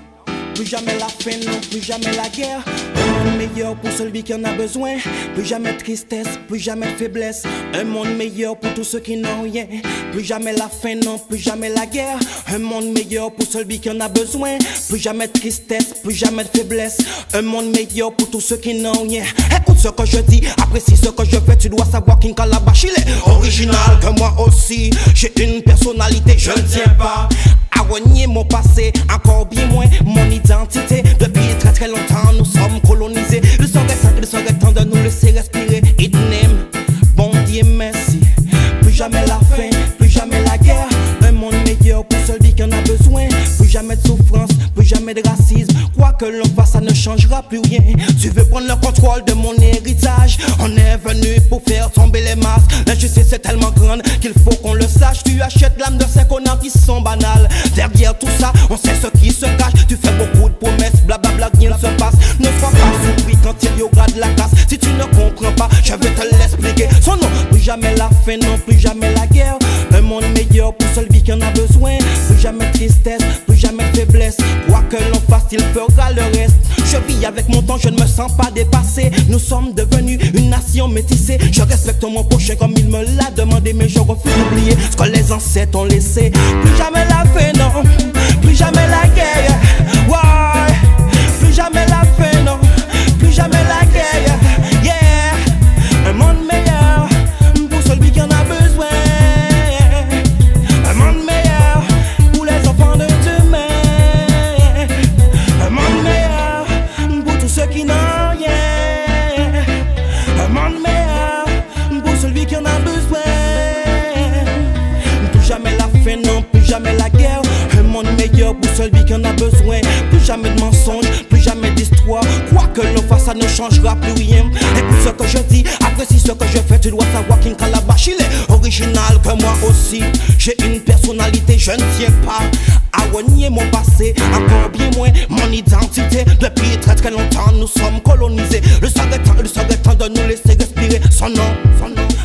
Speaker 3: Plus jamais la faim, non, plus jamais la guerre. Un monde meilleur pour celui qui en a besoin. Plus jamais de tristesse, plus jamais de faiblesse. Un monde meilleur pour tous ceux qui n'ont rien. Plus jamais la faim, non, plus jamais la guerre. Un monde meilleur pour celui qui en a besoin. Plus jamais de tristesse, plus jamais de faiblesse. Un monde meilleur pour tous ceux qui n'ont rien. Écoute ce que je dis, apprécie ce que je fais. Tu dois savoir qu'In Calabash il est original que moi aussi. J'ai une personnalité, je ne tiens pas à renier mon passé, encore bien moins mon identité. Depuis très très longtemps nous sommes colonisés. Il serait temps de nous laisser respirer. It name, bon Dieu merci. Plus jamais la faim, plus jamais la guerre. Un monde meilleur pour celui qui en a besoin. Plus jamais de souffrance, plus jamais de racisme. Quoi que l'on fasse, ça ne changera plus rien. Tu veux prendre le contrôle de mon héritage. On est venu pour faire tomber les masques. L'injustice est tellement grande qu'il faut qu'on le sache. Tu achètes l'âme de ces connards qui sont banales. Derrière tout ça, on sait ce qui se cache. Tu fais beaucoup de promesses, blablabla, rien ne se passe. Ne sois pas surpris quand il y aura de la casse. Si tu ne comprends pas, je vais te l'expliquer. Son nom, plus jamais la faim, non, plus jamais la guerre. Un monde meilleur pour celui qui en a besoin. Plus jamais de tristesse, plus jamais de faiblesse. Quoi que l'on fasse, il fera le reste. Je vis avec mon temps, je ne me sens pas dépassé. Nous sommes devenus une nation métissée. Je respecte mon prochain comme il me l'a demandé, mais je refuse d'oublier ce que les ancêtres ont laissé. Plus jamais la faim, non, plus jamais la guerre. Ouais, plus jamais la faim, non, plus jamais la guerre. Yeah, un monde meilleur pour celui qui en a besoin. Un monde meilleur pour les enfants de demain. Un monde meilleur pour tous ceux qui n'ont rien. Un monde meilleur pour celui qui en a besoin. Plus meilleure boussole vie qu'on a besoin. Plus jamais de mensonges, plus jamais d'histoire. Quoi que l'on fasse, ça ne changera plus rien. Écoute ce que je dis, apprécie ce que je fais. Tu dois savoir qu'un calabash, il est original que moi aussi. J'ai une personnalité, je ne tiens pas à renier mon passé, encore bien moins mon identité. Depuis très très longtemps, nous sommes colonisés. Le serait temps de nous laisser respirer son nom.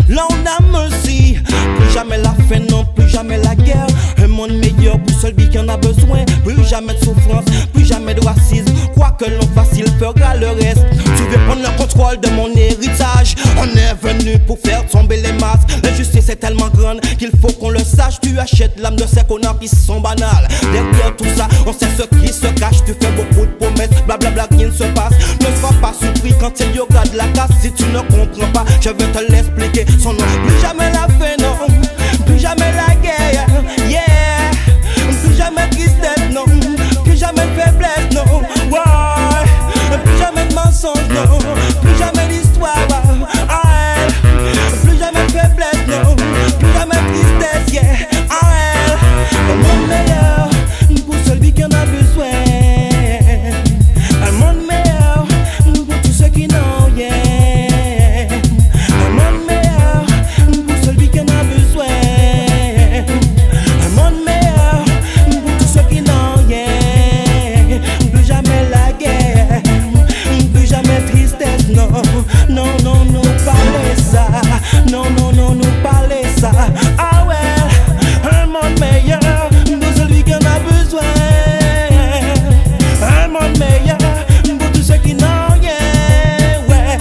Speaker 3: Là on a merci. Plus jamais la faim, non, plus jamais la guerre. Un monde meilleur pour celui qui en a besoin. Plus jamais de souffrance, plus jamais de racisme. Quoi que l'on fasse, il fera le reste. Tu veux prendre le contrôle de mon héritage. On est venu pour faire tomber les masses. L'injustice est tellement grande qu'il faut qu'on le sache. Tu achètes l'âme de ces connards qui sont banales. Derrière tout ça, on sait ce qui se cache. Tu fais beaucoup de promesses, blablabla, rien ne se passe. Ne sois pas surpris quand il y aura de la casse. Si tu ne comprends pas, je vais te l'expliquer. Son nom, plus jamais la faim, non. Plus jamais la guerre, yeah. Plus jamais de tristesse, non. Plus jamais de faiblesse, non. Ouais. Plus jamais de mensonges, non. Plus jamais d'histoire, ouais. Plus jamais de faiblesse, non. Plus jamais de tristesse, yeah. Ouais. Un monde meilleur pour celui qui en a besoin. Un monde meilleur pour tous ceux qui n'ont rien. Un monde meilleur pour celui qui en a besoin. Un monde meilleur pour tous ceux qui n'ont rien. Plus jamais la guerre, plus jamais tristesse, non. Non, non, nous parler ça. Non, non, non, nous parler ça. Ah ouais, un monde meilleur pour celui qui en a besoin. Un monde meilleur pour tous ceux qui n'ont rien, ouais.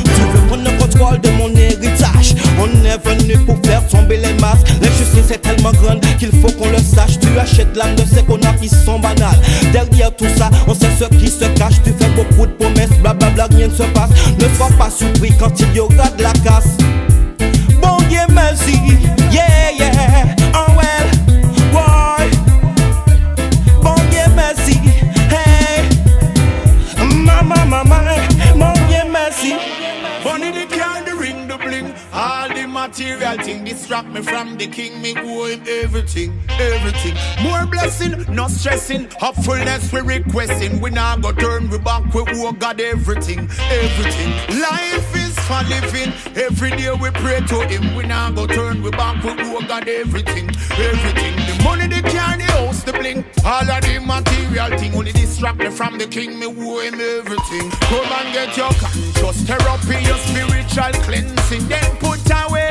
Speaker 3: Tu veux prendre le contrôle de mon héritage. On est venu pour faire tomber les masses. L'injustice est tellement grande qu'il faut qu'on le sache. Tu achètes l'âme de ces connards qui sont banales. Derrière tout ça, on sait ce qui se cache. Tu fais beaucoup de promesses, blablabla, rien ne se passe. Ne sois pas surpris quand il y aura de la casse. Bon Dieu merci, yeah, yeah, oh well, why? Bon Dieu merci, hey, mama, bon Dieu merci.
Speaker 21: Money the car, the ring, the bling. All the material thing distract me from the king. Me owe him everything, everything. More blessing, no stressing. Hopefulness we requesting. We now go turn we back, we owe God everything, everything. Life is for living. Every day we pray to him. We now go turn we back, we owe God everything, everything. The money, the car, the house, the bling. All of the material thing only distract me from the king. Me owe him everything. Come and get your conscious therapy, your spiritual cleansing. Then put away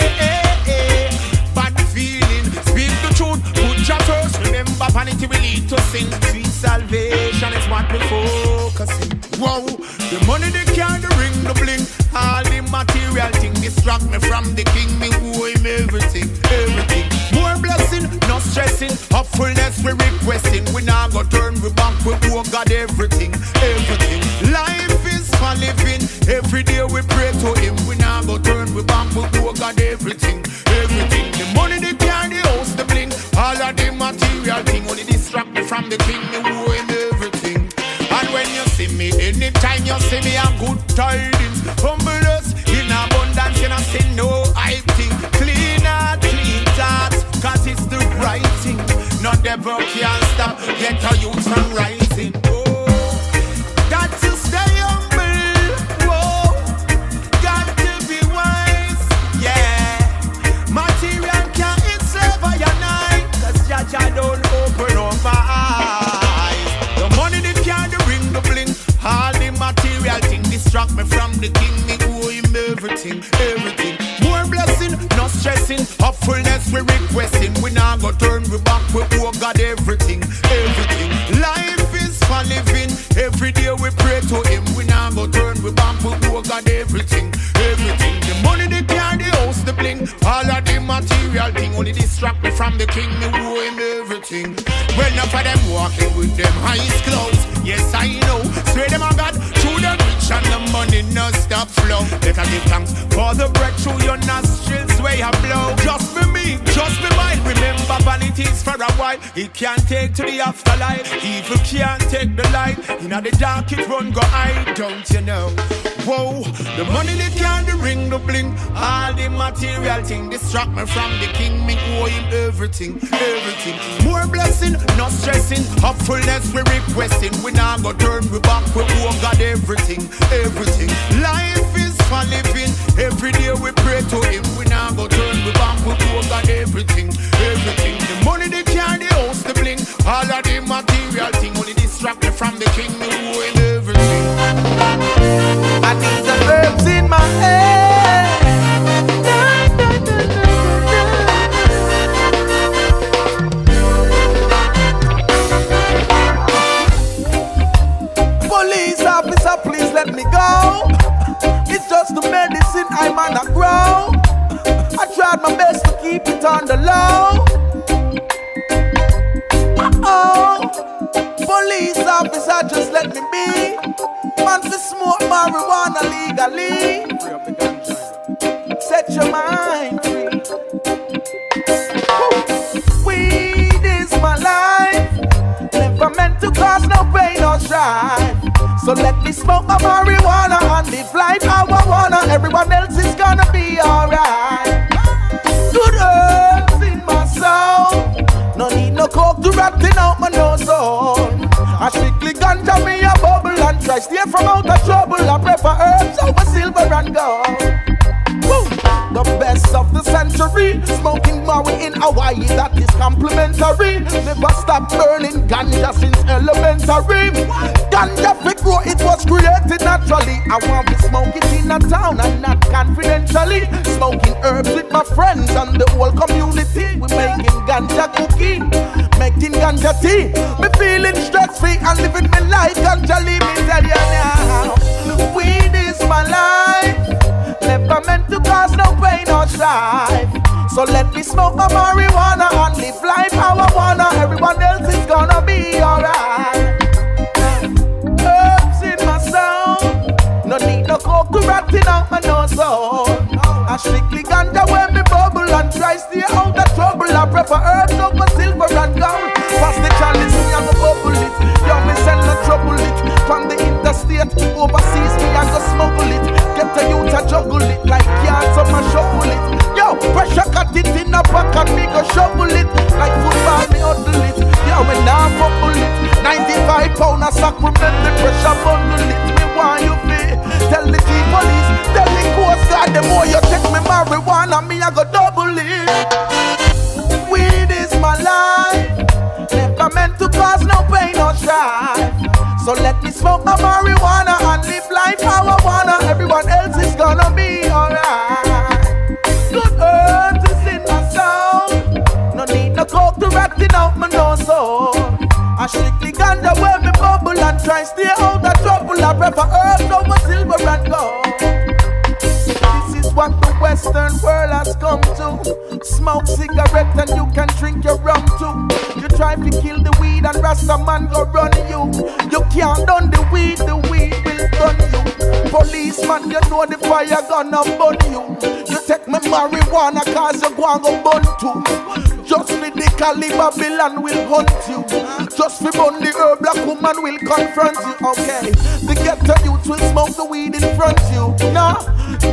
Speaker 21: bad feeling. Speak the truth, put your first. Remember vanity will lead to sin. Sweet salvation is what we focusing. Wow, the money, the car, the ring, the bling. All the material thing distract me from the king. Me owe him everything, everything. More blessing, no stressing. Hopefulness we requesting. We now go turn we back, we owe God everything, everything. Life is for living. Every day we pray to him. We now go turn we back, we owe God everything, everything. The money, the car, the house, the bling. All of the material thing only distract me from the king. Me owe him everything. And when you see me, anytime you see me, I'm good tidings. Humble us in abundance, you know, say no hype thing. Clean heart, clean thoughts, cause it's the right thing. No devil can stop, get a youth from rising. Oh, got to stay humble, whoa. Got to be wise, yeah. Material can't enslave I and I, cause Jaja don't open up my eyes. The money, the car, the ring, the bling. All the material thing distract me from the king. Me owe him everything, everything. More blessing, no stressing. Hopefulness we requesting. We now go turn we back, we owe God everything, everything. Life is for living. Every day we pray to him. We now go turn we back, we owe God everything, everything. The money, the car, the house, the bling. All of the material thing only distract me from the king. Me owe him everything. Well, enough of them walking with them eyes closed. Yes, I know. Swear them on God, through the rich and the money no stop flow. Let us give thanks for the breath through your nostrils where you blow. Just be me, just be mine. Remember vanity
Speaker 5: is for a while. It can't take to the afterlife. Evil can't take the light. In the dark it run go hide, don't you know? Whoa, the money they can't the ring, the bling. All the material thing distract me from the king. Me owe him everything, everything. More blessing, not stressing. Hopefulness we requesting. We now go turn we back, we owe God everything, everything. Life is for living. Every day we pray to him. We now go turn we back, we owe God everything, everything. The money they can't, the house, the bling. All of the material thing only distract me from the king. Me owe him everything.
Speaker 12: I need the herbs in my head. Police officer, please let me go. It's just the medicine I'm on a grow. I tried my best to keep it on the low. Police officer, just let me be. Man to smoke marijuana legally. Set your mind free. Weed is my life. Never meant to cause no pain or strife. So let me smoke my marijuana and live life how I wanna. Everyone else is gonna be alright. Good herbs in my soul. No need no coke to ratting out my nose hole. I strictly ganja me a bubble and try stay from out of trouble. I prefer herbs over silver and gold. Woo! The best of the century. Smoking Maui in Hawaii, that is complimentary. Never stop burning ganja since elementary. Ganja fi grow, it was created naturally. I want to smoke it in a town and not confidentially. Smoking herbs with my friends and the whole community. We making ganja cookie, making ganja tea. Me feeling stress-free and living my life. Ganja, leave me tell you now. Weed is my life. Never meant to cause no pain or strife. So let me smoke my marijuana and live life how I wanna. Everyone else is gonna be alright. Herbs in my soul. No need no coke to ratting out my nose hole. I strictly ganja when me bubble and try stay out of trouble. I prefer herbs over silver and gold. Pass the chalice, me I go bubble it. Yo, me send no trouble it. From the interstate, overseas me I go smuggle it. Get the youth to juggle it like yards on my shovel it. Yo, pressure cut it in a pack and me go shovel it. Like football me huddle it. Yo, me now fumble it. 95 pound a sack, we make the pressure bundle it. Me want you feel. Tell the chief police, tell the coast guard, the more you take me marijuana, me I go double it. Weed is my life. Never meant to cause no pain or strife. So let me smoke my marijuana and live life how I wanna. Everyone else is gonna be alright. Good herbs is in my soul. No need no coke to ratting out my nose hole. I strictly ganja when me bubble and try stay out of trouble. I prefer herbs over silver and gold. This is what the Western world has come to. Smoke cigarette and you can drink your rum too. You try to kill the weed and Rasta man go run you. You can't done the weed will done you. Policeman, you know the fire gonna burn you. You take me marijuana cause you go and go burn too. Just for the Cali Babylon will hunt you. Just for burn the herb, black woman will confront you. Okay, the ghetto youth will smoke the weed in front you. Nah,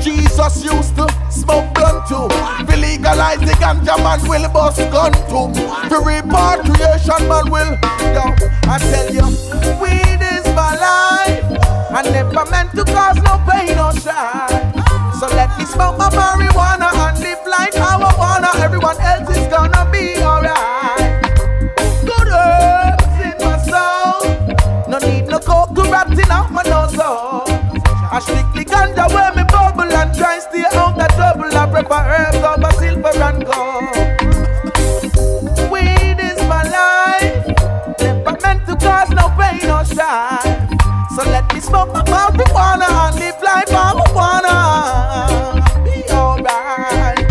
Speaker 12: Jesus used to smoke blunt too. For legalize the ganja man will bust gun too. For repatriation man will. Yo, I tell you, weed is my life. I never meant to cause no pain or strife. So let me smoke my marijuana and live life how I wanna. Everyone else is gonna be alright. Good herbs in my soul. No need no coke to ratting out my nose hole. I strictly ganja when me bubble and try stay out the trouble. I prefer herbs over silver and gold. Weed is my life. Never meant to cause no pain or strife. So let me smoke my marijuana and live life how I wanna. Be alright.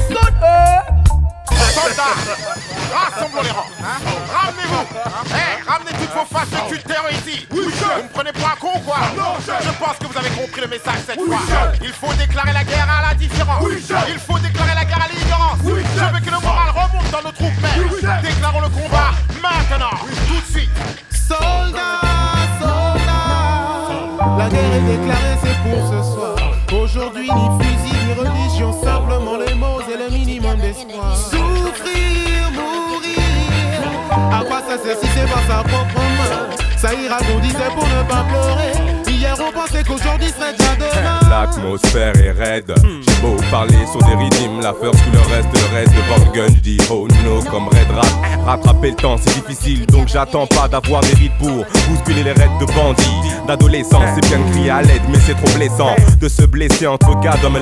Speaker 12: Good herb.
Speaker 21: Soldats, rassemblons les rangs. Ramenez-vous. Ramenez toutes vos faces de culteurs ici. Vous me prenez pour un con ou quoi? Je pense que vous avez compris le message cette fois. Il faut déclarer la guerre à l'indifférence. Il faut déclarer la guerre à l'ignorance. Je veux que le moral remonte dans nos troupes mères.
Speaker 6: Aujourd'hui ni fusil ni religion, simplement les mots et le minimum d'espoir. Souffrir, mourir, à quoi ça sert si c'est pas sa propre main? Ça ira qu'on disait pour ne pas pleurer. Hier on pensait qu'aujourd'hui serait déjà demain.
Speaker 22: L'atmosphère est raide. J'ai beau parler sur des rythmes, la first tout le reste devant le gun. J'dis oh no comme Red Rat. Rattraper le temps c'est difficile, donc j'attends pas d'avoir des rides pour bousculer les raids de bandits. D'adolescence c'est bien de crier à l'aide, mais c'est trop blessant de se blesser entre gars d'hommes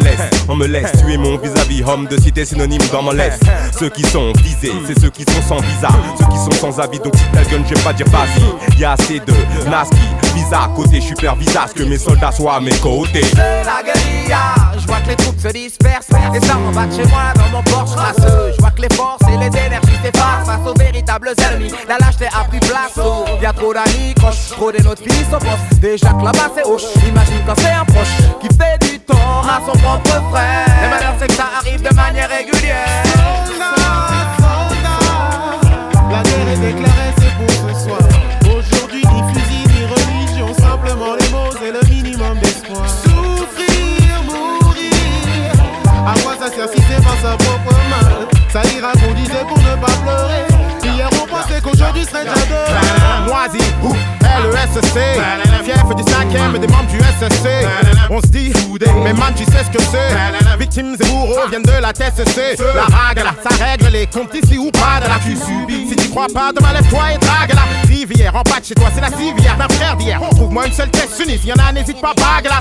Speaker 22: on me laisse tuer mon vis-à-vis, homme de cité synonyme dans mon laisse. Ceux qui sont visés, c'est ceux qui sont sans visa, ceux qui sont sans avis, donc si t'as gun je vais pas dire vas-y. Y'a assez de Naski, visa, côté supervisa, que mes soldats soient à mes côtés.
Speaker 12: C'est la guérilla, je vois que les troupes se dispersent. Et ça en bas de chez moi dans mon Porsche raceux. Je vois que les forces et les énergies s'effacent face aux véritables ennemis. La lâcheté a pris place. Y'a trop d'amis, croche, trop des notre fils au poste. Déjà que là-bas c'est hoche, imagine quand c'est un proche qui fait du tort à son propre frère. Le malheur c'est que ça arrive de manière régulière.
Speaker 6: La guerre est déclarée, c'est pour ce soir. Aujourd'hui ni fusil ni religion, simplement les mots et le minimum d'espoir. Souffrir, mourir, à quoi ça sert si c'est pas sa propre main? Ça ira qu'on disait pour ne pas pleurer. Hier on pensait qu'aujourd'hui serait déjà demain.
Speaker 3: Moisi, LESC, fief du 5ème et des membres du SSC. On se dit, mais man tu sais ce que c'est. Victimes et bourreaux viennent de la TSC. La règle là, ça règle les comptes ici ou pas de là tu subis. Si tu crois pas demain lève-toi et drague là. Rivière en bas de chez toi c'est la civière d'un frère d'hier. Trouve-moi une seule tête unie, s'il y en a n'hésite pas bague là.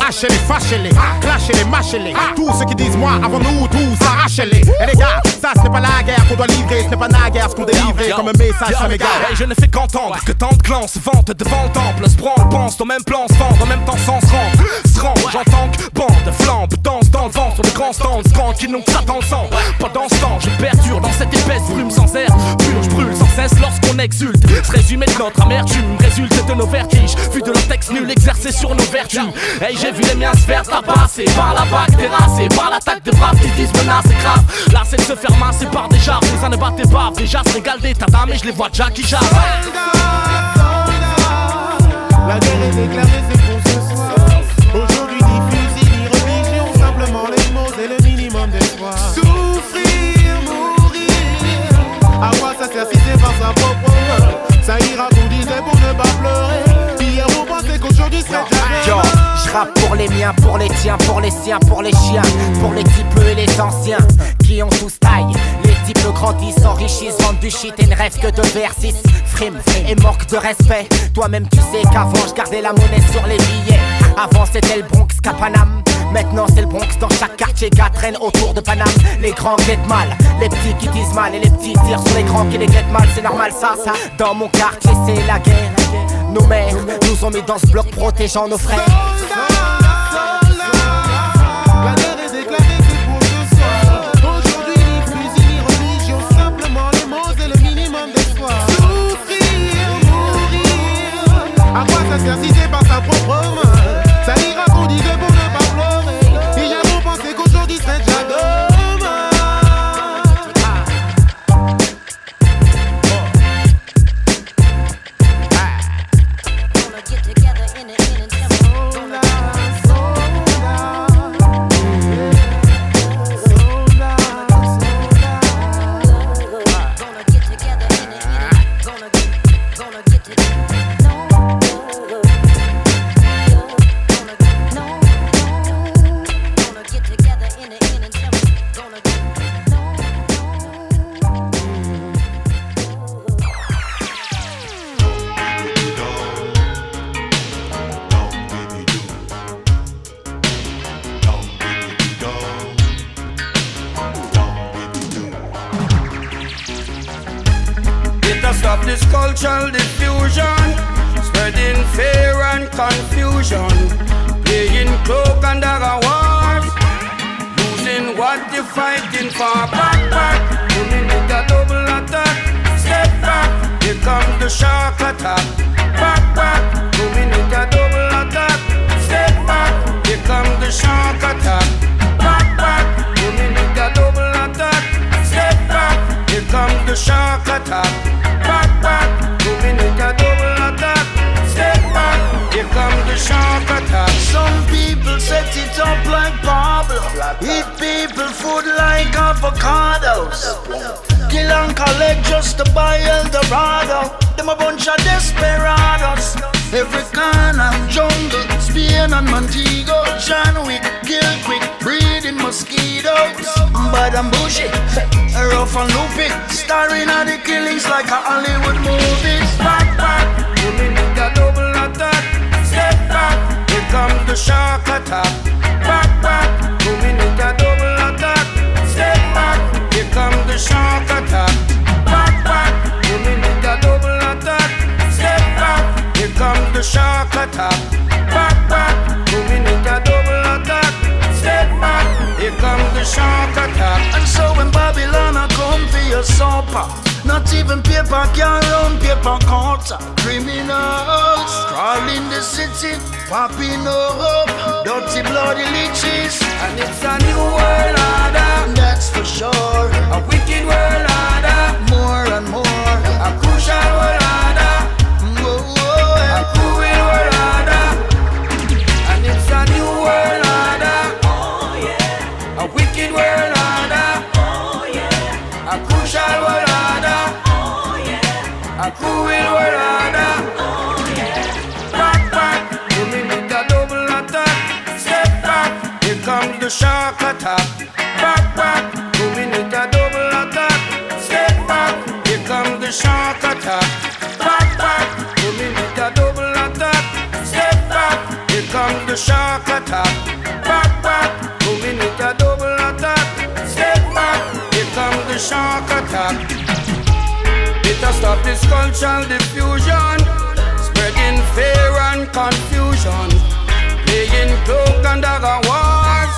Speaker 3: Hachez-les, fâchez-les, clashez-les, mâchez-les. Tous ceux qui disent moi avant nous tous arrachez-les. Et les gars, ça ce n'est pas la guerre qu'on doit livrer, ce n'est pas naguère ce qu'on délivre comme un message à mes gars.
Speaker 23: Hey, je ne fais qu'entendre que tant de clans se vantent devant le temple. Se branle, pense au même plan, se vendent en même temps sans se rendre. J'entends que bande, flambe, danse dans le vent sur le grand stand. Tranquille, donc ça t'en le sang. Pendant ce temps, je perdure dans cette épaisse brume sans air. Pur, je brûle sans cesse lorsqu'on exulte. Se résumer de notre amertume, résulte de nos vertiges. Vu de leur texte nul exercé sur nos vertus. Hey, j'ai vu les miens se faire tabasser par la bague terrassée, par l'attaque des braves qui disent menace et grave. Là, c'est de se faire masser par des jarres. Les années battent des baves, déjà se régalent des tatas, mais je les vois déjà qui jarrent.
Speaker 6: La guerre est déclarée, c'est pour ce soir. Aujourd'hui ni fusil ni religion, simplement les mots et le minimum d'espoir. Souffrir, mourir, à quoi ça sert si c'est pas sa propre main? Ça ira qu'on disait pour ne pas pleurer. Hier on pensait qu'aujourd'hui serait déjà demain.
Speaker 12: J'rappe pour les miens, pour les tiens, pour les siens, pour les chiens, pour les types et les anciens qui ont tous taille. Les types grandissent, s'enrichissent, vendent du shit et ne rêvent que de VR6. Frime et manque de respect. Toi-même tu sais qu'avant je gardais la monnaie sur les billets. Avant c'était le Bronx qu'à Paname. Maintenant c'est le Bronx dans chaque quartier. Gars traînent autour de Paname. Les grands guettent mal, les petits qui disent mal. Et les petits tirent sur les grands qui les guettent mal. C'est normal ça. Dans mon quartier c'est la guerre. Nos mères nous ont mis dans ce bloc protégeant nos frères.
Speaker 6: La guerre est déclarée, c'est pour ce soir. Aujourd'hui ni fusil ni religion, simplement les mots et le minimum d'espoir. Souffrir, mourir, à quoi ça sert si c'est pas sa propre main? Ça ira qu'on disait pour ne pas pleurer. Hier on pensait qu'aujourd'hui serait déjà demain.
Speaker 24: Stop this cultural diffusion, spreading fear and confusion, playing cloak and dagger wars, losing what you're fighting for. Back, back, coming with a double attack. Step back, here comes the shark attack. Back, back, coming with a double attack. Step back, here comes the shark attack. Back, back, coming with a double attack. Step back, here comes the shark attack. Back, back, moving with a double attack. Step back, Here come the shark attack.
Speaker 12: Some people set it up like Pablo. Eat people food like avocados. Kill and collect just to buy Eldorado. Them a bunch of desperados. Every corner, jungle, Spain and Montego. John Wick, kill quick, breeding mosquitoes. Bad and bushy, rough and loopy. Starring at the killings like a Hollywood movies.
Speaker 24: Back, back, we need a double attack. Step back, here comes the shark attack. Back, back, we need a double attack. Step back, here comes the shark attack. Back, back, we need a double attack. Step back, here comes the shark attack. Back, back, we need a double attack. Step back, here comes the shark attack.
Speaker 12: And so when Babylon a come for your supper, not even paper can run paper cutter. Criminals crawling the city, popping up dirty bloody leeches.
Speaker 24: And it's a new world order,
Speaker 12: that's for sure.
Speaker 24: A wicked world order,
Speaker 12: more and more.
Speaker 24: A crucial world order, a cruel world order. And it's a new world order, oh yeah. A wicked world order, oh yeah. A crucial world order, oh yeah. A cruel world order, oh yeah. Back, back, we need a double attack. Step back, here comes the shark attack. Back, back, we need a double attack. Step back, here comes the shark attack. Back, back, we need a double attack. Step back, here comes the shark attack. Back, back, we need a double attack. Step back, here comes the shark attack. It'll stop this cultural diffusion, spreading fear and confusion, playing cloak and dagger wars,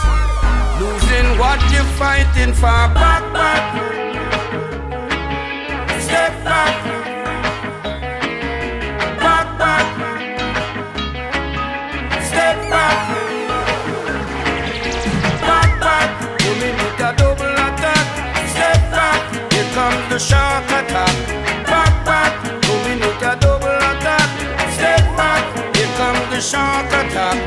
Speaker 24: losing what you're fighting for. Back, back, step back, back, back, step back, back, back. We need a double attack. Step back, here comes the shark attack. Back, back, we need a double attack. Step back, here comes the shark attack.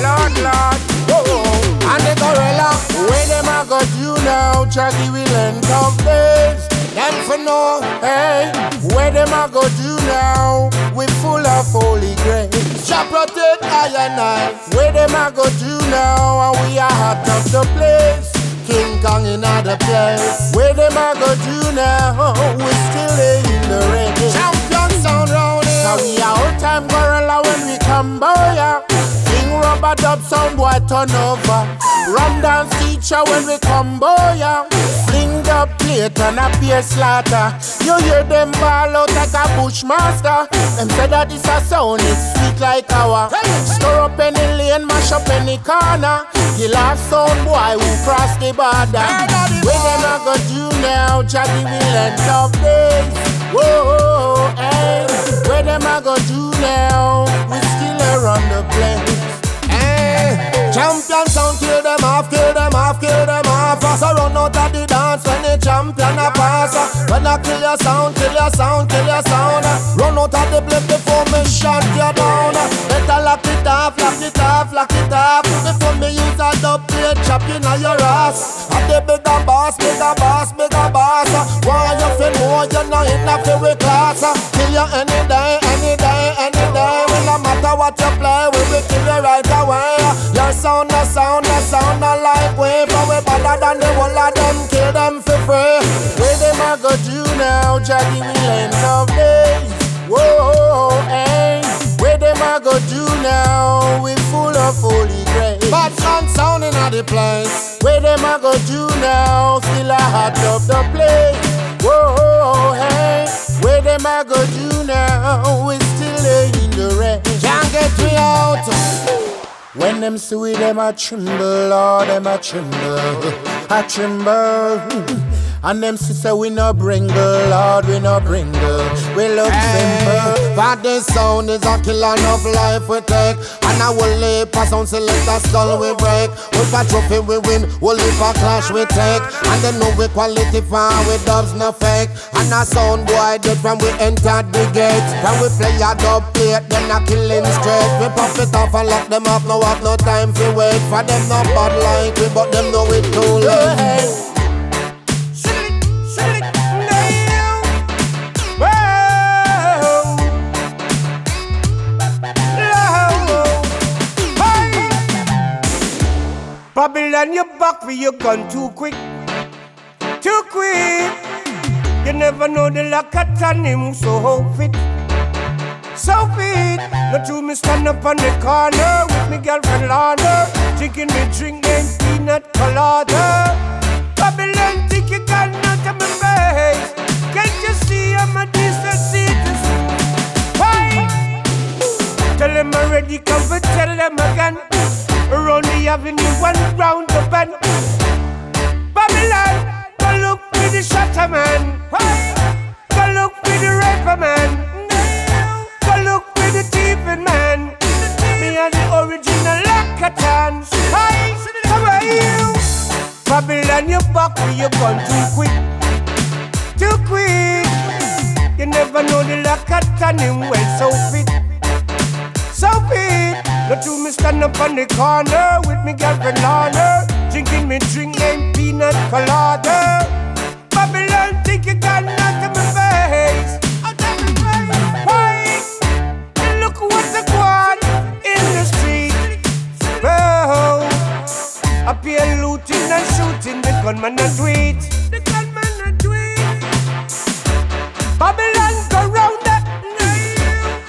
Speaker 6: Lord, Lord, oh, and the gorilla, where them a got you now, Jackie will end of days. Them for no, hey, where them a got you now, we full of holy grace. Jah protect I and I, where them a got you now, and we are hot of the place. King Kong in other place, where them a got you now, we still in the race. Champion sound round here, now we are old time gorilla when we come by ya. Rubber dub sound boy turn over. Run dance teacher when we come boy. Fling the plate and a beer slaughter. You hear them ball out like a bushmaster. Them say that this a sound is sweet like our. Stir up any lane, mash up any corner. You last sound boy who cross the border. Where them a go do now? Jackie will end of days. Whoa, hey. Where them a go do now? We still around the place. Champion sound, kill them off, kill them off, kill them off. So run out of the dance when the champion a pass. When I kill your sound, kill your sound, kill your sound. Run out of the place before me shut you down. Better lock it off, lock it off, lock it off. Before me use a dub plate, chop you on your ass. I'm the bigger boss, bigger boss, bigger boss. Why you feel more, you're not in the favorite class. Kill you any day, any day, any day. Well, no matter what you play, we will kill you right away. Your sound, no sound, no sound, no like way. But we better than the whole of them, kill them for free. Where them a go do now, Jackie will end of days. Whoa, hey. Where them a go do now, we full of holy grace. Bad sound in the place. Where them a go do now, still a hot of the place. Whoa, hey. Where them a go do now, we still in the rain. Can't get me out. When them see we, them a tremble, oh, them a tremble, a tremble.
Speaker 4: And them say we no bringle, Lord, we no bringle. We look simple, but the sound is a killer of life we take. And I will leap a sound select a skull we break. With a trophy we win, we'll leave a clash we take. And they know we quality far with dubs no fake. And a sound boy dead from we entered the gate. When we play a dub plate, then a killing straight. We pop it off and lock them up, no have no time to wait. For them no bad like we, but them know it too late.
Speaker 7: Babylon, you back for your gun too quick. Too quick. You never know the lack of time him so fit. So fit. Not to me stand up on the corner with me girlfriend Lana, drinking me drink named peanut colada. Babylon, think you got out of my face. Can't you see I'm a decent citizen? Why? Tell them already, come but tell them again. Around the avenue, one round the bend. Babylon, go look for the shutter man. Go look for the raper man. Go look for the thieving man. Me and the original Lakatan. How are you? Babylon, you back with your gun too quick. Too quick. You never know the Lakatan him well so fit. So fit. Not to me stand up on the corner with me girlfriend Lana, drinking me drink named peanut colada. Babylon, think you got out of my face. Why? And look what's the quad in the street. Oh, up here looting and shooting, the gunman a tweet. The gunman a tweet. Babylon go round that.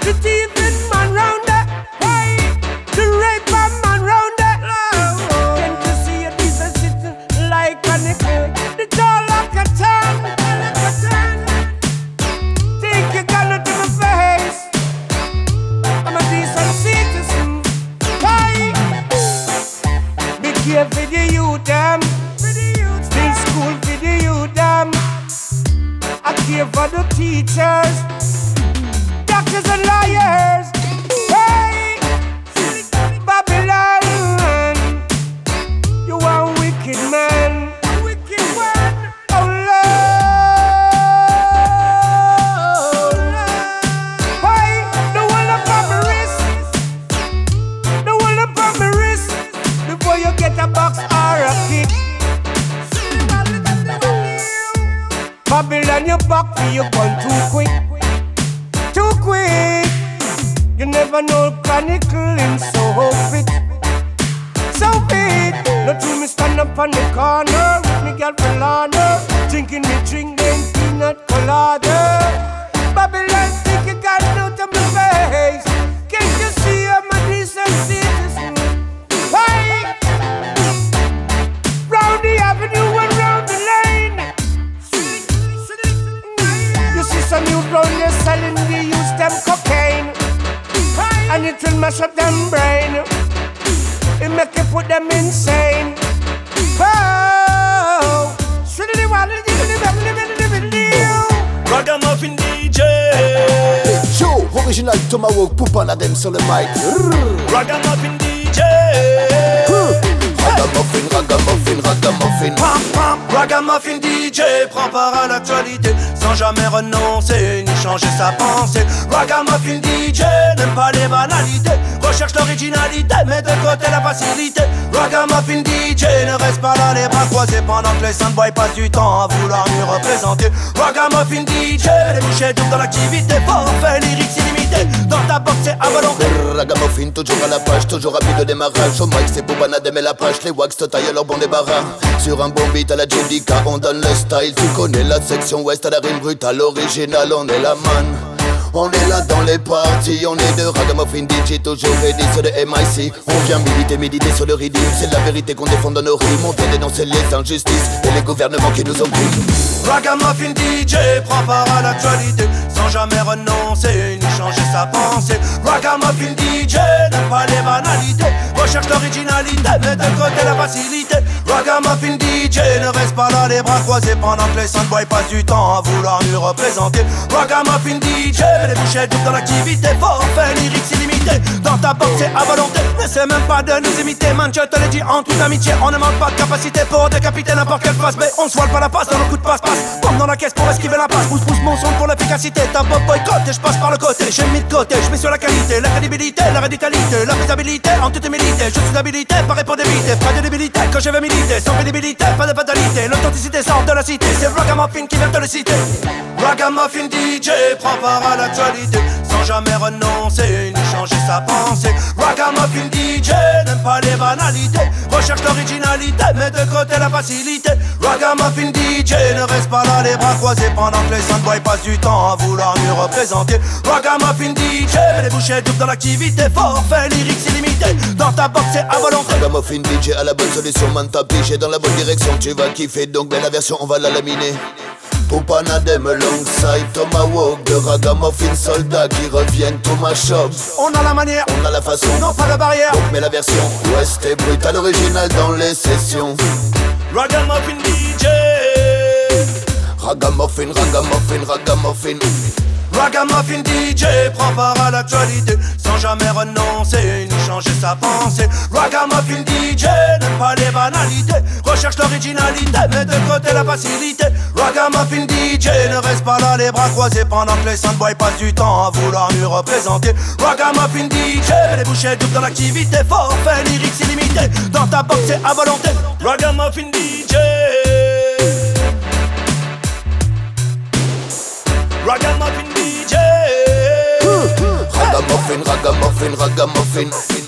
Speaker 7: The thieving man round that. The raper man round that. Can't you see a decent sitting like a nickel? The tall like a tongue. Think you got it to my face. I'm a decent citizen. Hey, be careful for the youth them. Still school for the youth them. I care for the teachers, doctors and lawyers. Hey, Babylon, you are a wicked man. Wicked man. Oh Lord. Why? The one up on my wrist. The one up on my wrist. Before you get a box or a kick. Babylon, you back for your gun too quick. Too quick. You never know chronicle him so fit. So fit. Not to me stand up on the corner with me girlfriend Lana, drinking me drink named peanut colada. Babylon, think you got out of my face. Can't you see I'm a decent citizen? Why? Round the avenue and round the lane. You see some youth round there selling the use them cocaine. And it will mash up them brain. It make you put them insane. Oh,
Speaker 9: Ragamuffin DJ.
Speaker 10: Show original Tomahawk pour Panadem sur le mic.
Speaker 9: Ragamuffin DJ.
Speaker 10: Ragamuffin, ragamuffin, ragamuffin.
Speaker 9: Ragamuffin DJ prend part à l'actualité sans jamais renoncer ni changer sa pensée. Ragamuffin DJ n'aime pas les banalités, recherche l'originalité mais de côté la facilité. Ragamuffin DJ ne reste pas là les bras croisés pendant que les soundboys passent du temps à vouloir mieux représenter. Ragamuffin DJ, les bouchées doubles dans l'activité, forfait lyrics illimité, dans ta box c'est à volonté.
Speaker 10: Ragamuffin toujours à la page, toujours rapide de démarrage. Au mic c'est pour Panadem et la page, les wax te taillent leur bon débarras. Sur un bon beat à la Jedica, on donne le style. Tu connais la section ouest à la rime brutale, original, on est la man. On est là dans les parties, on est de Ragamuffin DJ, toujours ready sur le MIC. On vient méditer sur le rythme, c'est la vérité qu'on défend dans nos rimes. On vient dénoncer les injustices et les gouvernements qui nous oppriment.
Speaker 9: Ragamuffin DJ prend part à l'actualité sans jamais renoncer ni changer sa pensée. Ragamuffin DJ n'aime pas les banalités, recherche l'originalité mais de côté la facilité. Ragamuffin DJ ne reste pas là les bras croisés pendant que les soundboys passent du temps à vouloir nous représenter. Ragamuffin DJ, les bouchées doubles dans l'activité, forfait lyrics illimité. Dans ta box c'est à volonté, n'essaie même pas de nous imiter. Man, je te l'ai dit en toute amitié, on ne manque pas de capacité pour décapiter n'importe quelle face. Mais on se voile pas la passe dans le coup de passe-passe. Pompe dans la caisse pour esquiver la passe. Pousse mon son pour l'efficacité. T'as beau boycott et je passe par le côté. J'ai mis de côté, je mets sur la qualité, la crédibilité, la radicalité, la faisabilité en toute humilité. Je suis habilité par répondabilité, pas de débilité quand je vais militer. Sans pénibilité, pas de fatalité. L'authenticité sort de la cité. C'est Ragamuffin qui vient te le citer. Ragamuffin DJ prend part à l'actualité sans jamais renoncer ni changer sa pensée. Ragamuffin DJ n'aime pas les banalités, recherche l'originalité mais de côté la facilité. Ragamuffin DJ ne reste pas là les bras croisés pendant que les soundboys passent du temps à vouloir mieux représenter. Ragamuffin DJ, les bouchées doubles dans l'activité, forfait lyrics illimité. Dans ta box c'est à volonté.
Speaker 10: Ragamuffin DJ a la bonne solution, man t'as pigé dans la bonne direction. Tu vas kiffer donc mais la version on va la laminer. Poupanadem alongside Tomahawk, de Ragamuffin soldats qui reviennent to ma shop.
Speaker 9: On a la manière,
Speaker 10: on a la façon,
Speaker 9: non pas de barrière.
Speaker 10: Donc mais la version West est brutale, originale dans les sessions.
Speaker 9: Ragamuffin DJ,
Speaker 10: Ragamuffin, Ragamuffin, Ragamuffin.
Speaker 9: Ragamuffin DJ prend part à l'actualité sans jamais renoncer ni changer sa pensée. Ragamuffin DJ n'aime pas les banalités, recherche l'originalité mais de côté la facilité. Ragamuffin DJ ne reste pas là les bras croisés pendant que les soundboys passent du temps à vouloir mieux représenter. Ragamuffin DJ, les bouchées doubles dans l'activité, forfait lyrics illimité. Dans ta box c'est à volonté. Ragamuffin DJ, Ragamuffin DJ,
Speaker 10: Ragamuffin, Ragamuffin, Ragamuffin.